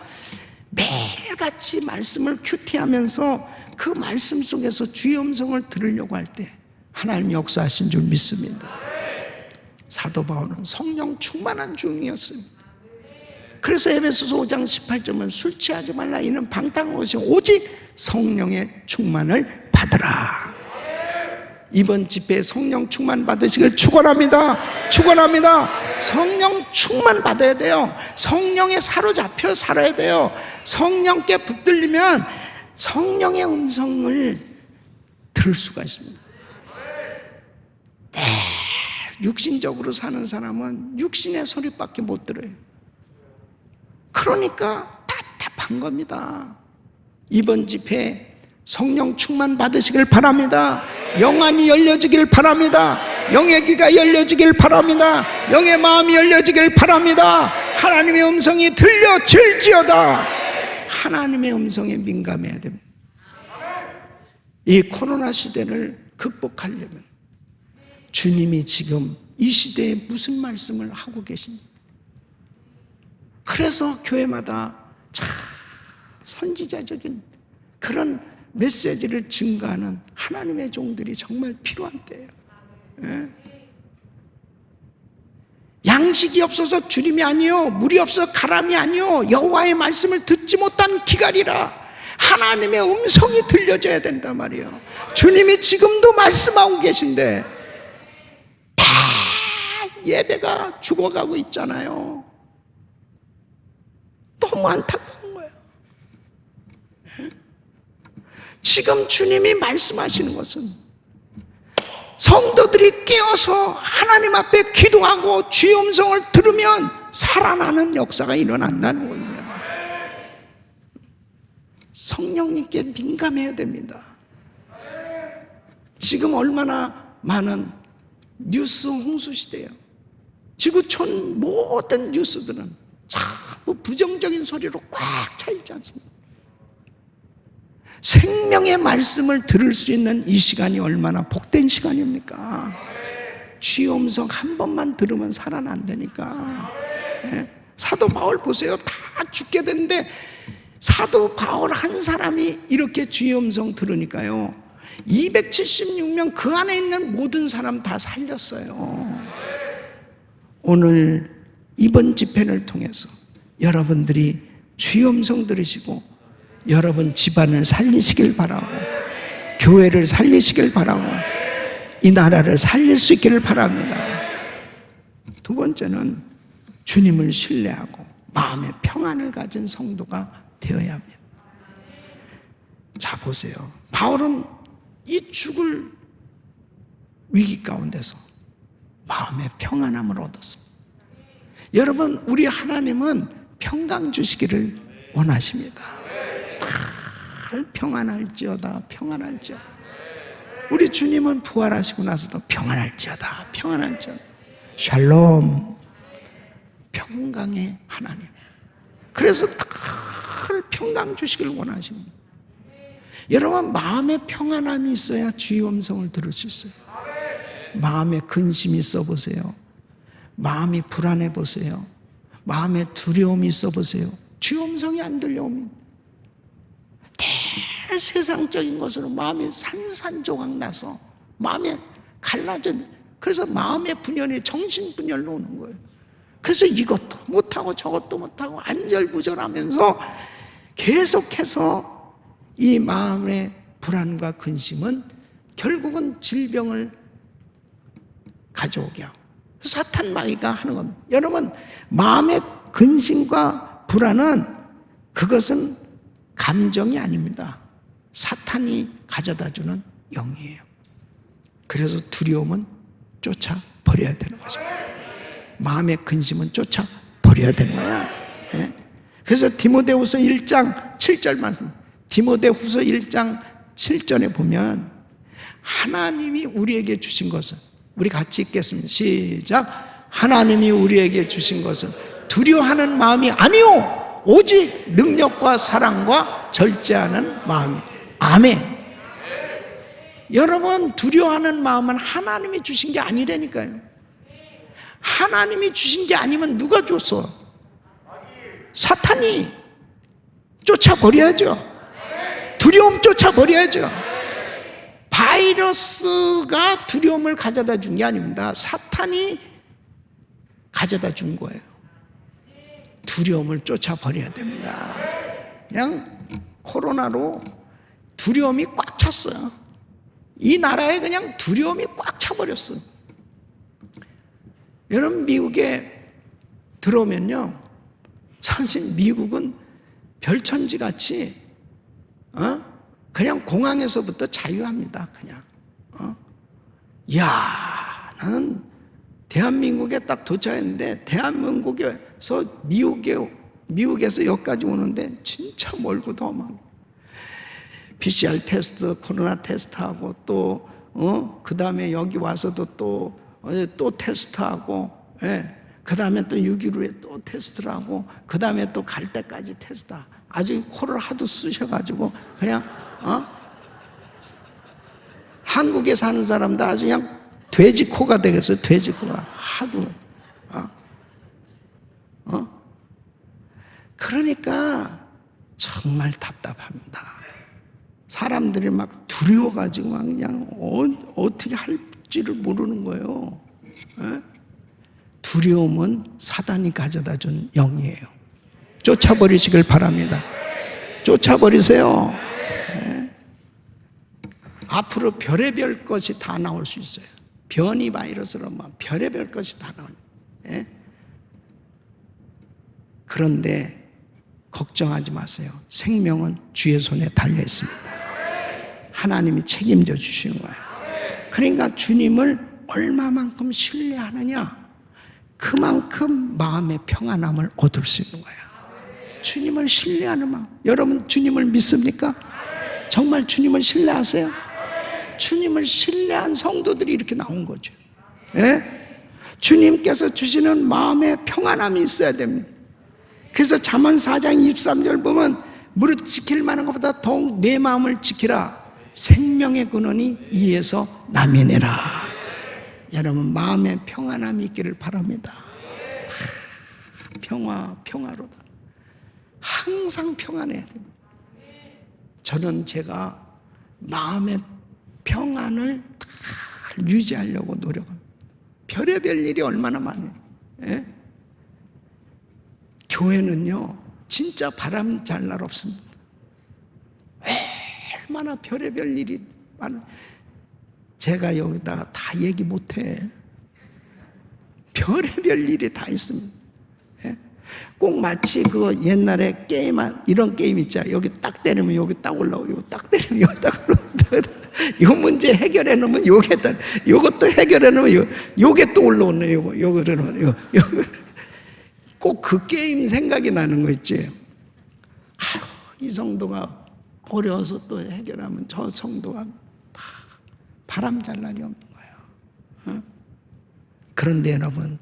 매일같이 말씀을 큐티하면서 그 말씀 속에서 주의 음성을 들으려고 할 때 하나님이 역사하신 줄 믿습니다. 사도 바울은 성령 충만한 중이었습니다. 그래서 에베소서 5장 18절은 술 취하지 말라, 이는 방탕한 것이 오직 성령의 충만을 받으라. 이번 집회에 성령 충만 받으시길 축원합니다. 축원합니다. 성령 충만 받아야 돼요. 성령에 사로잡혀 살아야 돼요. 성령께 붙들리면 성령의 음성을 들을 수가 있습니다. 육신적으로 사는 사람은 육신의 소리밖에 못 들어요. 그러니까 답답한 겁니다. 이번 집회 성령 충만 받으시길 바랍니다. 영안이 열려지길 바랍니다. 영의 귀가 열려지길 바랍니다. 영의 마음이 열려지길 바랍니다. 하나님의 음성이 들려질지어다. 하나님의 음성에 민감해야 됩니다. 이 코로나 시대를 극복하려면 주님이 지금 이 시대에 무슨 말씀을 하고 계십니까? 그래서 교회마다 참 선지자적인 그런 메시지를 증거하는 하나님의 종들이 정말 필요한 때예요. 예? 양식이 없어서 주림이 아니요, 물이 없어서 가람이 아니요, 여호와의 말씀을 듣지 못한 기갈이라. 하나님의 음성이 들려져야 된단 말이에요. 주님이 지금도 말씀하고 계신데 다 예배가 죽어가고 있잖아요. 너무 안타까운 거예요. 지금 주님이 말씀하시는 것은 성도들이 깨어서 하나님 앞에 기도하고 주의 음성을 들으면 살아나는 역사가 일어난다는 겁니다. 성령님께 민감해야 됩니다. 지금 얼마나 많은 뉴스 홍수 시대예요. 지구촌 모든 뉴스들은 전부 부정적인 소리로 꽉 차 있지 않습니까? 생명의 말씀을 들을 수 있는 이 시간이 얼마나 복된 시간입니까? 주의 음성 한 번만 들으면 살아난다니까. 예? 사도 바울 보세요. 다 죽게 됐는데 사도 바울 한 사람이 이렇게 주의 음성 들으니까요, 276명 그 안에 있는 모든 사람 다 살렸어요. 오늘 이번 집회를 통해서 여러분들이 주의 음성 들으시고 여러분 집안을 살리시길 바라고, 교회를 살리시길 바라고, 이 나라를 살릴 수 있기를 바랍니다. 두 번째는 주님을 신뢰하고 마음의 평안을 가진 성도가 되어야 합니다. 자 보세요. 바울은 이 죽을 위기 가운데서 마음의 평안함을 얻었습니다. 여러분, 우리 하나님은 평강 주시기를 원하십니다. 다 평안할지어다, 평안할지어다. 우리 주님은 부활하시고 나서도 평안할지어다, 평안할지어다. 샬롬, 평강의 하나님. 그래서 다 평강 주시길 원하십니다. 여러분, 마음의 평안함이 있어야 주의 음성을 들을 수 있어요. 마음에 근심이 있어 보세요. 마음이 불안해 보세요. 마음에 두려움이 있어 보세요. 주의 음성이 안 들려옵니다. 세상적인 것으로 마음이 산산조각 나서 마음에 갈라진, 그래서 마음의 분열이 정신분열로 오는 거예요. 그래서 이것도 못하고 저것도 못하고 안절부절하면서 계속해서 이 마음의 불안과 근심은 결국은 질병을 가져오게 하고 사탄 마귀가 하는 겁니다. 여러분, 마음의 근심과 불안은 그것은 감정이 아닙니다. 사탄이 가져다주는 영이에요. 그래서 두려움은 쫓아버려야 되는 것입니다. 마음의 근심은 쫓아버려야 되는 거야. 예? 그래서 디모데후서 1장 7절 말씀, 디모데후서 1장 7절에 보면 하나님이 우리에게 주신 것은, 우리 같이 읽겠습니다. 시작. 하나님이 우리에게 주신 것은 두려워하는 마음이 아니요 오직 능력과 사랑과 절제하는 마음이다. 아멘. 여러분, 두려워하는 마음은 하나님이 주신 게 아니라니까요. 하나님이 주신 게 아니면 누가 줬어? 사탄이 쫓아버려야죠. 두려움 쫓아버려야죠. 바이러스가 두려움을 가져다 준 게 아닙니다. 사탄이 가져다 준 거예요. 두려움을 쫓아버려야 됩니다. 그냥 코로나로 두려움이 꽉 찼어요. 이 나라에 그냥 두려움이 꽉 차버렸어요. 여러분, 미국에 들어오면요, 사실 미국은 별천지 같이 그냥 공항에서부터 자유합니다. 그냥 이야, 나는 대한민국에 딱 도착했는데, 대한민국에서 미국에서 여기까지 오는데 진짜 멀고도 험한, PCR 테스트, 코로나 테스트하고 또 그 다음에 여기 와서도 또 테스트하고, 그 다음에 또 6.15에 또 테스트를 하고, 그 다음에 또 갈 때까지 테스트. 아주 코를 하도 쑤셔가지고 그냥 한국에 사는 사람도 아주 그냥 돼지코가 되겠어요. 돼지코가 하도 그러니까 정말 답답합니다. 사람들이 막 두려워가지고 막 그냥 어떻게 할지를 모르는 거예요. 두려움은 사단이 가져다 준 영이에요. 쫓아버리시길 바랍니다. 쫓아버리세요. 앞으로 별의별 것이 다 나올 수 있어요. 변이 바이러스로 막 별의별 것이 다 나와요. 그런데 걱정하지 마세요. 생명은 주의 손에 달려 있습니다. 하나님이 책임져 주시는 거예요. 그러니까 주님을 얼마만큼 신뢰하느냐, 그만큼 마음의 평안함을 얻을 수 있는 거예요. 주님을 신뢰하는 마음. 여러분, 주님을 믿습니까? 정말 주님을 신뢰하세요? 주님을 신뢰한 성도들이 이렇게 나온 거죠. 주님께서 주시는 마음의 평안함이 있어야 됩니다. 그래서 잠언 4장 23절 보면, 무릇 지킬 만한 것보다 더욱 내 마음을 지키라. 생명의 근원이 이에서 나면해라. 여러분, 마음의 평안함이 있기를 바랍니다. 평화로다. 항상 평안해야 됩니다. 저는 제가 마음의 평안을 유지하려고 노력합니다. 별의별 일이 얼마나 많아요. 교회는요, 진짜 바람 잘 날 없습니다. 얼마나 별의별 일이 많아요. 제가 여기다가 다 얘기 못해. 별의별 일이 다 있습니다. 꼭 마치 그 옛날에 이런 게임 있잖아요. 여기 딱 때리면 여기 딱 올라오고, 여기 딱 때리면 여기 딱 올라오고, 요 문제 해결해 놓으면 요것도 해결해 놓으면 요게 또 올라오네. 요거 꼭 그 게임 생각이 나는 거 있지. 이 성도가 어려워서 또 해결하면 저 성도가 다 바람 잘 날이 없는 거예요. 그런데 여러분,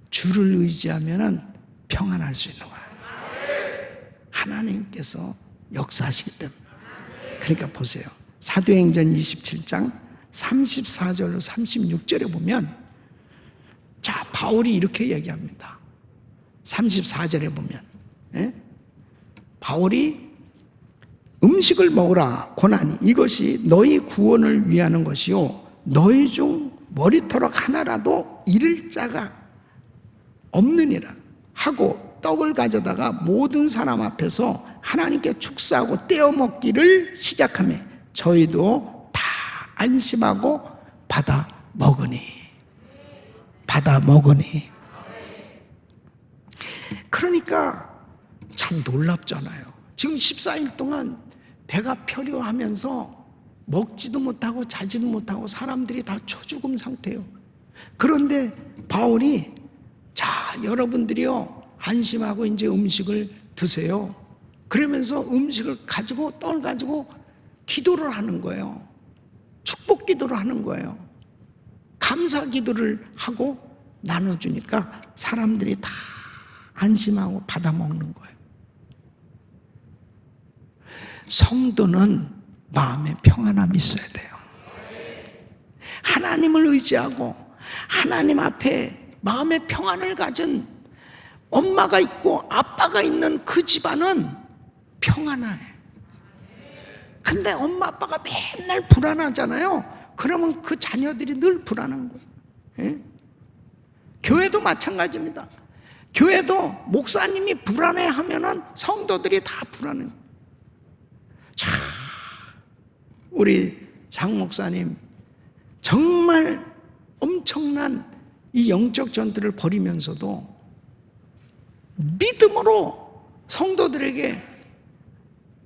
주를 의지하면은 평안할 수 있는 거예요. 하나님께서 역사하시기 때문에. 그러니까 보세요. 사도행전 27장 34절로 36절에 보면, 자, 바울이 이렇게 얘기합니다. 34절에 보면, 바울이 음식을 먹으라 고나니 이것이 너희 구원을 위하는 것이요 너희 중 머리털럭 하나라도 잃을 자가 없느니라 하고, 떡을 가져다가 모든 사람 앞에서 하나님께 축사하고 떼어 먹기를 시작하며 저희도 다 안심하고 받아 먹으니. 그러니까 참 놀랍잖아요. 지금 14일 동안 배가 표류하면서 먹지도 못하고 자지도 못하고 사람들이 다 초죽음 상태예요. 그런데 바울이, 자, 여러분들이요, 안심하고 이제 음식을 드세요. 그러면서 음식을 가지고, 떡을 가지고 기도를 하는 거예요. 축복 기도를 하는 거예요. 감사 기도를 하고 나눠주니까 사람들이 다 안심하고 받아 먹는 거예요. 성도는 마음에 평안함이 있어야 돼요. 하나님을 의지하고 하나님 앞에 마음의 평안을 가진 엄마가 있고 아빠가 있는 그 집안은 평안해. 근데 엄마 아빠가 맨날 불안하잖아요. 그러면 그 자녀들이 늘 불안한 거예요. 예? 교회도 마찬가지입니다. 교회도 목사님이 불안해하면은 성도들이 다 불안해요. 자, 우리 장 목사님 정말 엄청난 이 영적 전투를 벌이면서도 믿음으로 성도들에게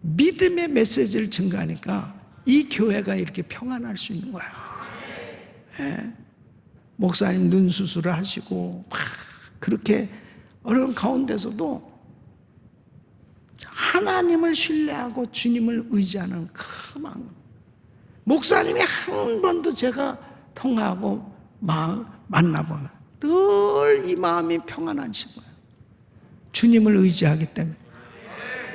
믿음의 메시지를 증가하니까 이 교회가 이렇게 평안할 수 있는 거야. 예? 목사님 눈 수술을 하시고 막 그렇게 어려운 가운데서도 하나님을 신뢰하고 주님을 의지하는 그 마음. 목사님이 한 번도 제가 통화하고 만나보면 늘 이 마음이 평안하신 거예요. 주님을 의지하기 때문에.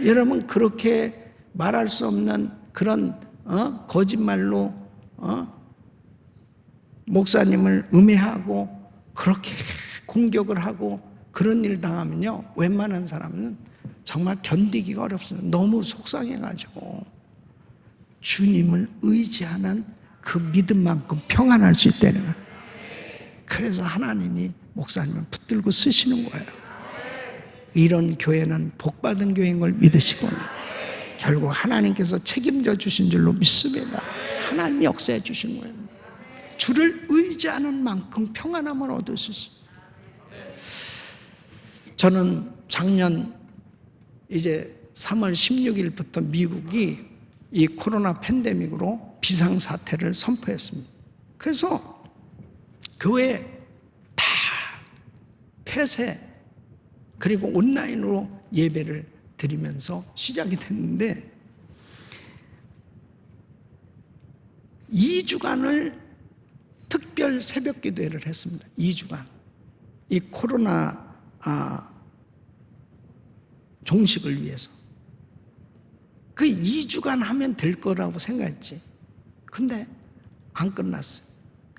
여러분 그렇게 말할 수 없는 그런 거짓말로 목사님을 음해하고 그렇게 공격을 하고 그런 일 당하면요, 웬만한 사람은 정말 견디기가 어렵습니다. 너무 속상해가지고 주님을 의지하는 그 믿음만큼 평안할 수 있다는 거예요. 그래서 하나님이 목사님을 붙들고 쓰시는 거예요. 이런 교회는 복받은 교회인 걸 믿으시고 결국 하나님께서 책임져 주신 줄로 믿습니다. 하나님이 역사해 주신 거예요. 주를 의지하는 만큼 평안함을 얻을 수 있어요. 저는 작년 이제 3월 16일부터 미국이 이 코로나 팬데믹으로 비상사태를 선포했습니다. 그래서 교회 다 폐쇄 그리고 온라인으로 예배를 드리면서 시작이 됐는데 2주간을 특별 새벽 기도회를 했습니다. 2주간. 이 코로나 종식을 위해서. 그 2주간 하면 될 거라고 생각했지. 근데 안 끝났어요.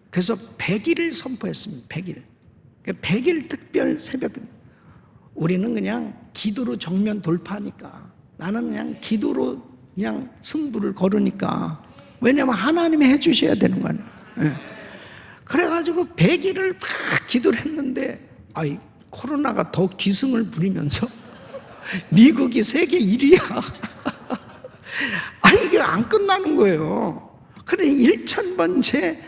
그래서 100일을 선포했습니다. 100일. 100일 특별 새벽 기도. 우리는 그냥 기도로 정면 돌파하니까, 나는 그냥 기도로 그냥 승부를 거르니까, 왜냐면 하나님이 해주셔야 되는 거 아니에요. 네. 그래가지고 100일을 막 기도를 했는데 코로나가 더 기승을 부리면서 미국이 세계 1위야. 이게 안 끝나는 거예요. 그래 1000번째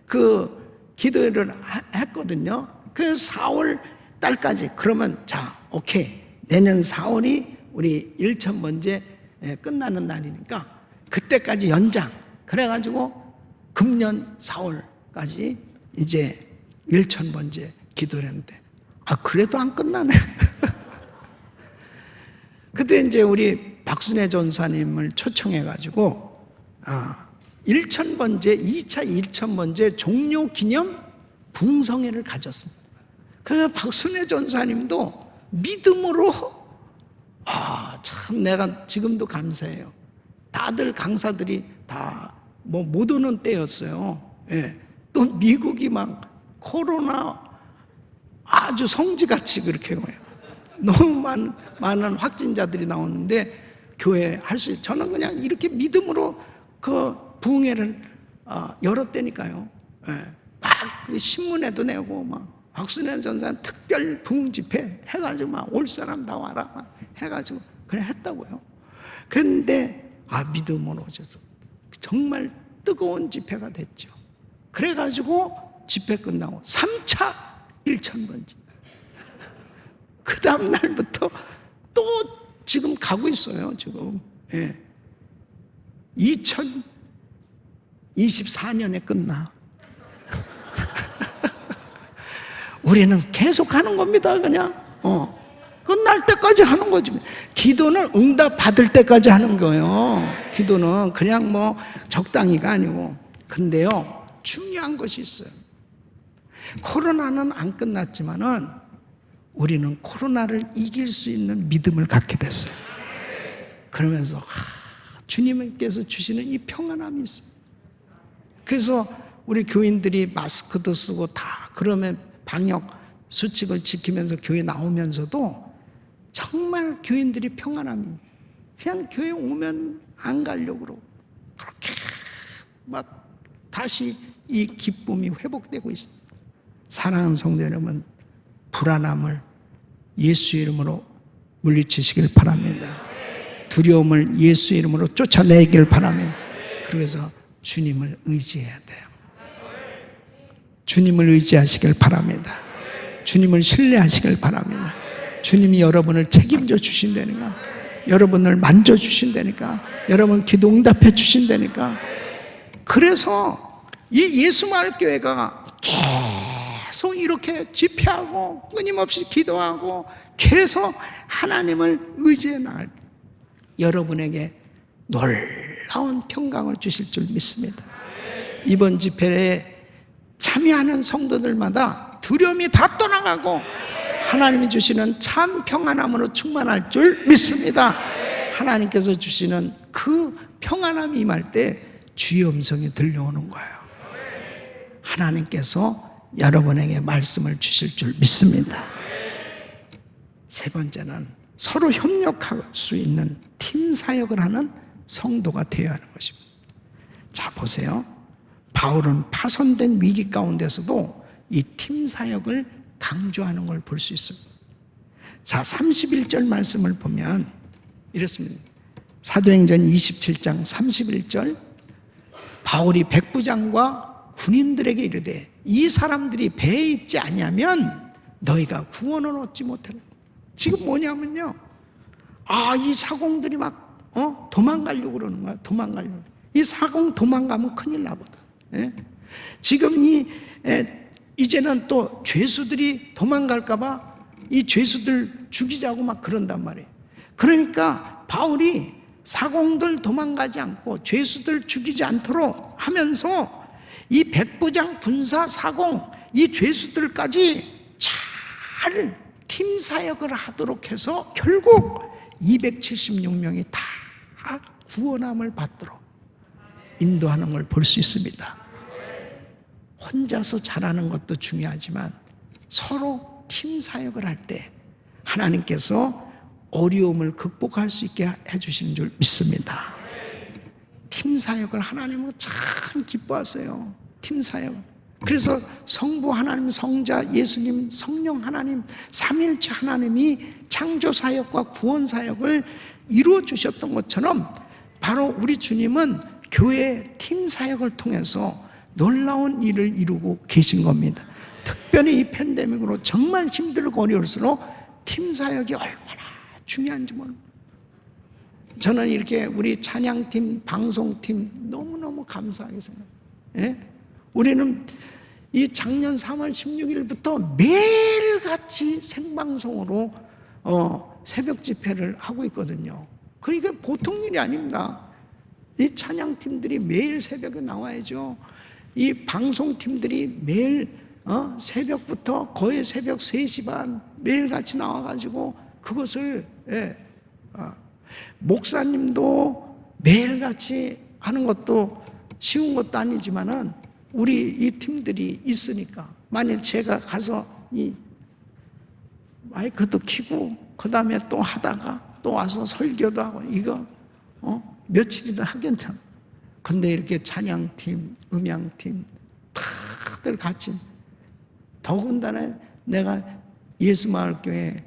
그 기도를 했거든요. 그래서 4월 달까지. 그러면 자, 오케이. 내년 4월이 우리 1000번째 끝나는 날이니까 그때까지 연장. 그래가지고 금년 4월까지 이제 1000번째 기도를 했는데 그래도 안 끝나네. 그때 이제 우리 박순애 전사님을 초청해가지고 1000번째 2차 1000번째 종료 기념 붕성회를 가졌습니다. 그래서 박순애 전사님도 믿음으로 참 내가 지금도 감사해요. 다들 강사들이 다 못 오는 때였어요. 예. 또 미국이 막 코로나 아주 성지같이 그렇게 거예요. 너무 많은 확진자들이 나오는데 교회 할 수, 저는 그냥 이렇게 믿음으로 그 부흥회를 열었다니까요. 예. 막 신문에도 내고 막 박순애 전사님 특별 부흥 집회 해가지고 막 올 사람 다 와라 막 해가지고 그래 했다고요. 그런데 믿음으로 정말 뜨거운 집회가 됐죠. 그래가지고 집회 끝나고 3차 1000번째. 그 다음 날부터 또 지금 가고 있어요. 지금 2024년에 끝나. 우리는 계속 하는 겁니다. 그냥 끝날 때까지 하는 거지. 기도는 응답 받을 때까지 하는 거예요. 기도는 그냥 뭐 적당히가 아니고. 근데요, 중요한 것이 있어요. 코로나는 안 끝났지만은 우리는 코로나를 이길 수 있는 믿음을 갖게 됐어요. 그러면서 주님께서 주시는 이 평안함이 있어요. 그래서 우리 교인들이 마스크도 쓰고 다 그러면 방역 수칙을 지키면서 교회 나오면서도 정말 교인들이 평안함이, 그냥 교회 오면 안 가려고 그러고 그렇게 막 다시 이 기쁨이 회복되고 있습니다. 사랑하는 성도 여러분, 불안함을 예수 이름으로 물리치시길 바랍니다. 두려움을 예수 이름으로 쫓아내길 바랍니다. 그래서 주님을 의지해야 돼요. 주님을 의지하시길 바랍니다. 주님을 신뢰하시길 바랍니다. 주님이 여러분을 책임져 주신다니까, 여러분을 만져 주신다니까, 여러분 기도 응답해 주신다니까. 그래서 이 예수마을교회가 계속 이렇게 집회하고 끊임없이 기도하고 계속 하나님을 의지해 나갈 때 여러분에게 놀라운 평강을 주실 줄 믿습니다. 이번 집회에 참여하는 성도들마다 두려움이 다 떠나가고 하나님이 주시는 참 평안함으로 충만할 줄 믿습니다. 하나님께서 주시는 그 평안함이 임할 때 주의 음성이 들려오는 거예요. 하나님께서 여러분에게 말씀을 주실 줄 믿습니다. 세 번째는 서로 협력할 수 있는 팀 사역을 하는 성도가 되어야 하는 것입니다. 자, 보세요. 바울은 파손된 위기 가운데서도 이 팀 사역을 강조하는 걸 볼 수 있습니다. 자, 31절 말씀을 보면 이렇습니다. 사도행전 27장 31절, 바울이 백부장과 군인들에게 이르되 이 사람들이 배에 있지 아니하면 너희가 구원을 얻지 못하라. 지금 뭐냐면요, 이 사공들이 막 도망가려고 그러는 거야. 도망가려고. 이 사공 도망가면 큰일 나거든. 예? 지금 이제는 또 죄수들이 도망갈까봐 이 죄수들 죽이자고 막 그런단 말이에요. 그러니까 바울이 사공들 도망가지 않고 죄수들 죽이지 않도록 하면서 이 백부장, 군사, 사공, 이 죄수들까지 잘 팀 사역을 하도록 해서 결국 276명이 다 구원함을 받도록 인도하는 걸 볼 수 있습니다. 혼자서 잘하는 것도 중요하지만 서로 팀 사역을 할 때 하나님께서 어려움을 극복할 수 있게 해주시는 줄 믿습니다. 팀 사역을 하나님은 참 기뻐하세요. 팀 사역. 그래서 성부 하나님, 성자 예수님, 성령 하나님, 삼일체 하나님이 창조 사역과 구원 사역을 이루어 주셨던 것처럼 바로 우리 주님은 교회 팀 사역을 통해서 놀라운 일을 이루고 계신 겁니다. 특별히 이 팬데믹으로 정말 힘들고 어려울수록 팀 사역이 얼마나 중요한지 모릅니다. 저는 이렇게 우리 찬양팀, 방송팀 너무너무 감사하게 생각해요. 예? 우리는 이 작년 3월 16일부터 매일같이 생방송으로 새벽 집회를 하고 있거든요. 그러니까 보통 일이 아닙니다. 이 찬양팀들이 매일 새벽에 나와야죠. 이 방송팀들이 매일 새벽부터 거의 새벽 3시 반 매일같이 나와가지고 그것을 목사님도 매일같이 하는 것도 쉬운 것도 아니지만은 우리 이 팀들이 있으니까 만일 제가 가서 이 마이크도 켜고 그 다음에 또 하다가 또 와서 설교도 하고 이거 며칠이나 하겠잖아. 근데 이렇게 찬양팀, 음향팀 다들 같이, 더군다나 내가 예수마을교회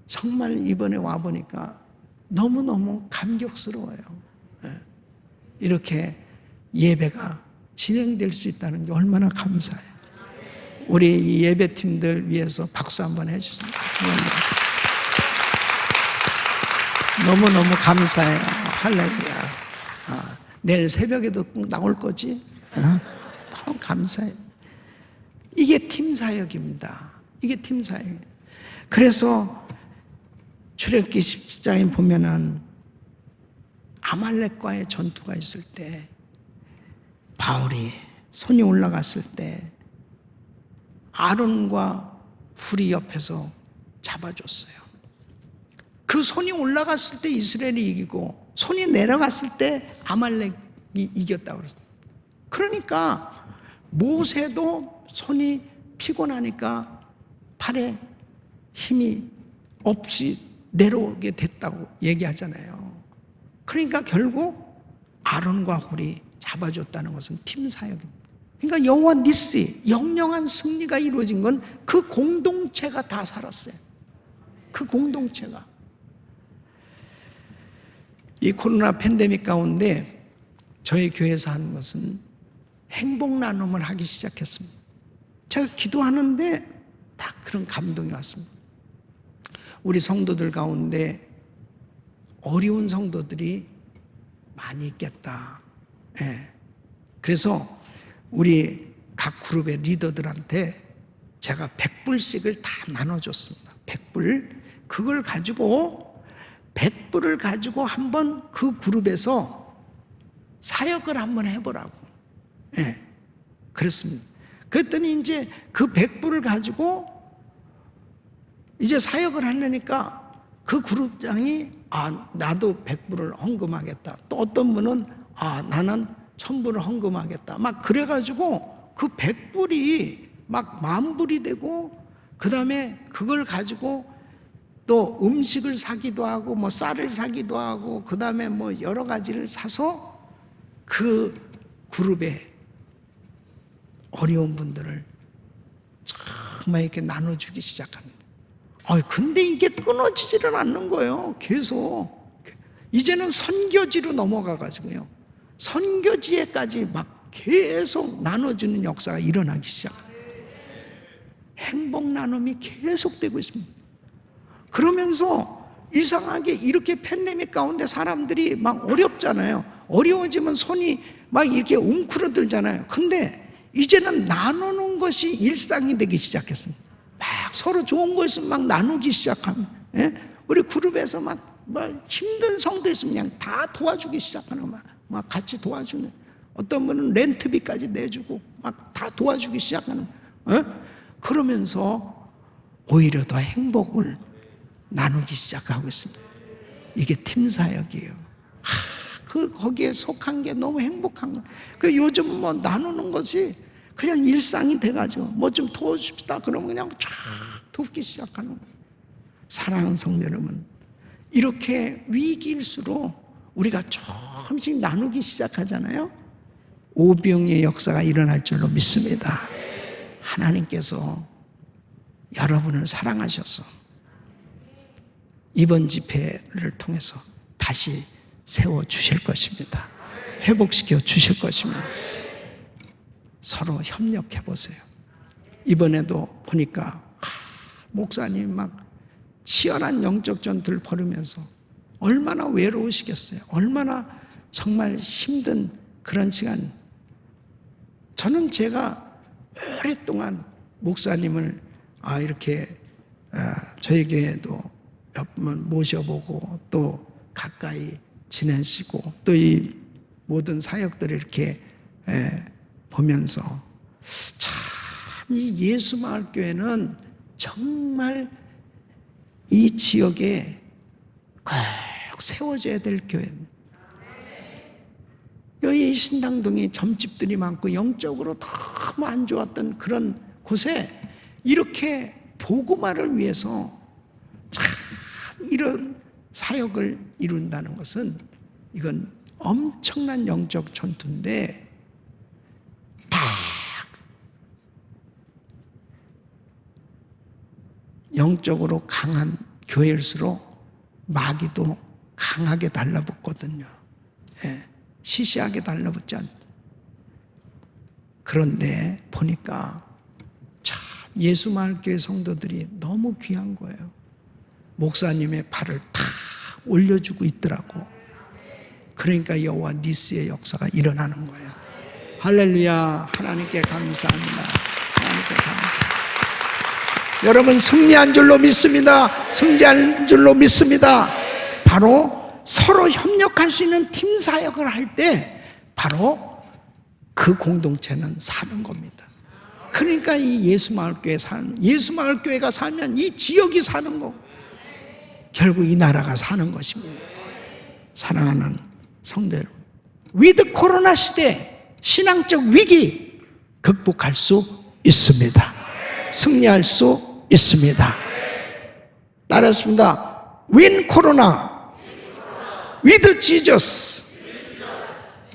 정말 이번에 와보니까 너무너무 감격스러워요. 이렇게 예배가 진행될 수 있다는 게 얼마나 감사해요. 우리 이 예배팀들 위해서 박수 한번 해주세요. 너무너무 감사해요. 할렐루야. 내일 새벽에도 꼭 나올 거지? 너무 감사해요. 이게 팀 사역입니다. 이게 팀 사역. 그래서 출애굽기 17장에 보면은 아말렉과의 전투가 있을 때 바울이 손이 올라갔을 때 아론과 훌이 옆에서 잡아줬어요. 그 손이 올라갔을 때 이스라엘이 이기고 손이 내려갔을 때 아말렉이 이겼다고 그랬어요. 그러니까 모세도 손이 피곤하니까 팔에 힘이 없이 내려오게 됐다고 얘기하잖아요. 그러니까 결국 아론과 훌이 잡아줬다는 것은 팀 사역입니다. 그러니까 여호와 니시, 영영한 승리가 이루어진 건 그 공동체가 다 살았어요. 그 공동체가. 이 코로나 팬데믹 가운데 저희 교회에서 하는 것은 행복 나눔을 하기 시작했습니다. 제가 기도하는데 딱 그런 감동이 왔습니다. 우리 성도들 가운데 어려운 성도들이 많이 있겠다. 예. 그래서 우리 각 그룹의 리더들한테 제가 100불씩을 다 나눠줬습니다. 100불. 그걸 가지고 100불을 가지고 한번 그 그룹에서 사역을 한번 해보라고. 예. 그렇습니다. 그랬더니 이제 그 100불을 가지고 이제 사역을 하려니까 그 그룹장이 나도 100불을 헌금하겠다. 또 어떤 분은 나는 1000불을 헌금하겠다. 막 그래가지고 그 100불이 막 10,000불이 되고 그 다음에 그걸 가지고 또 음식을 사기도 하고 뭐 쌀을 사기도 하고 그 다음에 뭐 여러 가지를 사서 그 그룹에 어려운 분들을 정말 이렇게 나눠주기 시작합니다. 근데 이게 끊어지지를 않는 거예요. 계속. 이제는 선교지로 넘어가가지고요. 선교지에까지 막 계속 나눠주는 역사가 일어나기 시작합니다. 행복 나눔이 계속되고 있습니다. 그러면서 이상하게 이렇게 팬데믹 가운데 사람들이 막 어렵잖아요. 어려워지면 손이 막 이렇게 웅크러들잖아요. 근데 이제는 나누는 것이 일상이 되기 시작했습니다. 막 서로 좋은 거 있으면 막 나누기 시작하면, 예? 우리 그룹에서 막 힘든 성도 있으면 그냥 다 도와주기 시작하는, 막 같이 도와주는, 어떤 분은 렌트비까지 내주고 막 다 도와주기 시작하는, 그러면서 오히려 더 행복을 나누기 시작하고 있습니다. 이게 팀 사역이에요. 거기에 속한 게 너무 행복한 거예요. 요즘 뭐 나누는 것이 그냥 일상이 돼가지고 뭐 좀 도와줍시다 그러면 그냥 쫙 돕기 시작하는 거예요. 사랑하는 성도 여러분, 이렇게 위기일수록 우리가 조금씩 나누기 시작하잖아요. 오병의 역사가 일어날 줄로 믿습니다. 하나님께서 여러분을 사랑하셔서 이번 집회를 통해서 다시 세워주실 것입니다. 회복시켜 주실 것입니다. 서로 협력해 보세요. 이번에도 보니까 목사님이 막 치열한 영적 전투를 벌이면서 얼마나 외로우시겠어요. 얼마나 정말 힘든 그런 시간. 저는 제가 오랫동안 목사님을 이렇게 저희 교회도 몇 번 모셔보고 또 가까이 지내시고 또 이 모든 사역들을 이렇게 보면서 참 이 예수마을교회는 정말 이 지역에 꼭 세워져야 될 교회입니다. 여기 신당동이 점집들이 많고 영적으로 너무 안 좋았던 그런 곳에 이렇게 복음화를 위해서 참 이런 사역을 이룬다는 것은 이건 엄청난 영적 전투인데 딱 영적으로 강한 교회일수록 마귀도 강하게 달라붙거든요. 예, 시시하게 달라붙지 않. 그런데 보니까 참 예수마을교회 성도들이 너무 귀한 거예요. 목사님의 팔을 탁 올려주고 있더라고. 그러니까 여호와 니스의 역사가 일어나는 거예요. 할렐루야. 하나님께 감사합니다. 하나님께 감사합니다. 여러분 승리한 줄로 믿습니다. 승리한 줄로 믿습니다. 바로 서로 협력할 수 있는 팀 사역을 할 때 바로 그 공동체는 사는 겁니다. 그러니까 이 예수마을교회 예수마을교회가 살면 이 지역이 사는 거고 결국 이 나라가 사는 것입니다. 사랑하는 성도 여러분, 위드 코로나 시대 신앙적 위기 극복할 수 있습니다. 승리할 수 있습니다. 따랐습니다. 윈 코로나 위드 지저스.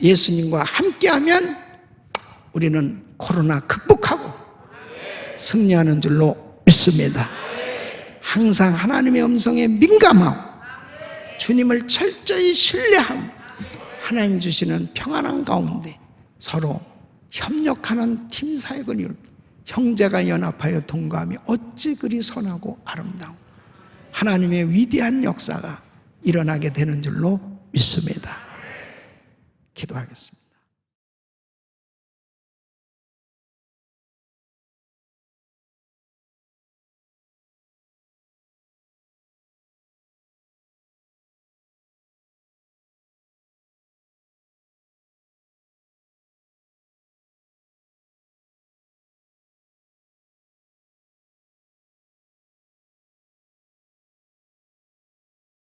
예수님과 함께하면 우리는 코로나 극복하고 승리하는 줄로 믿습니다. 항상 하나님의 음성에 민감하고 주님을 철저히 신뢰하고 하나님 주시는 평안한 가운데 서로 협력하는 팀 사역을 이룰 때 형제가 연합하여 동거하며 어찌 그리 선하고 아름다워 하나님의 위대한 역사가 일어나게 되는 줄로 믿습니다. 기도하겠습니다.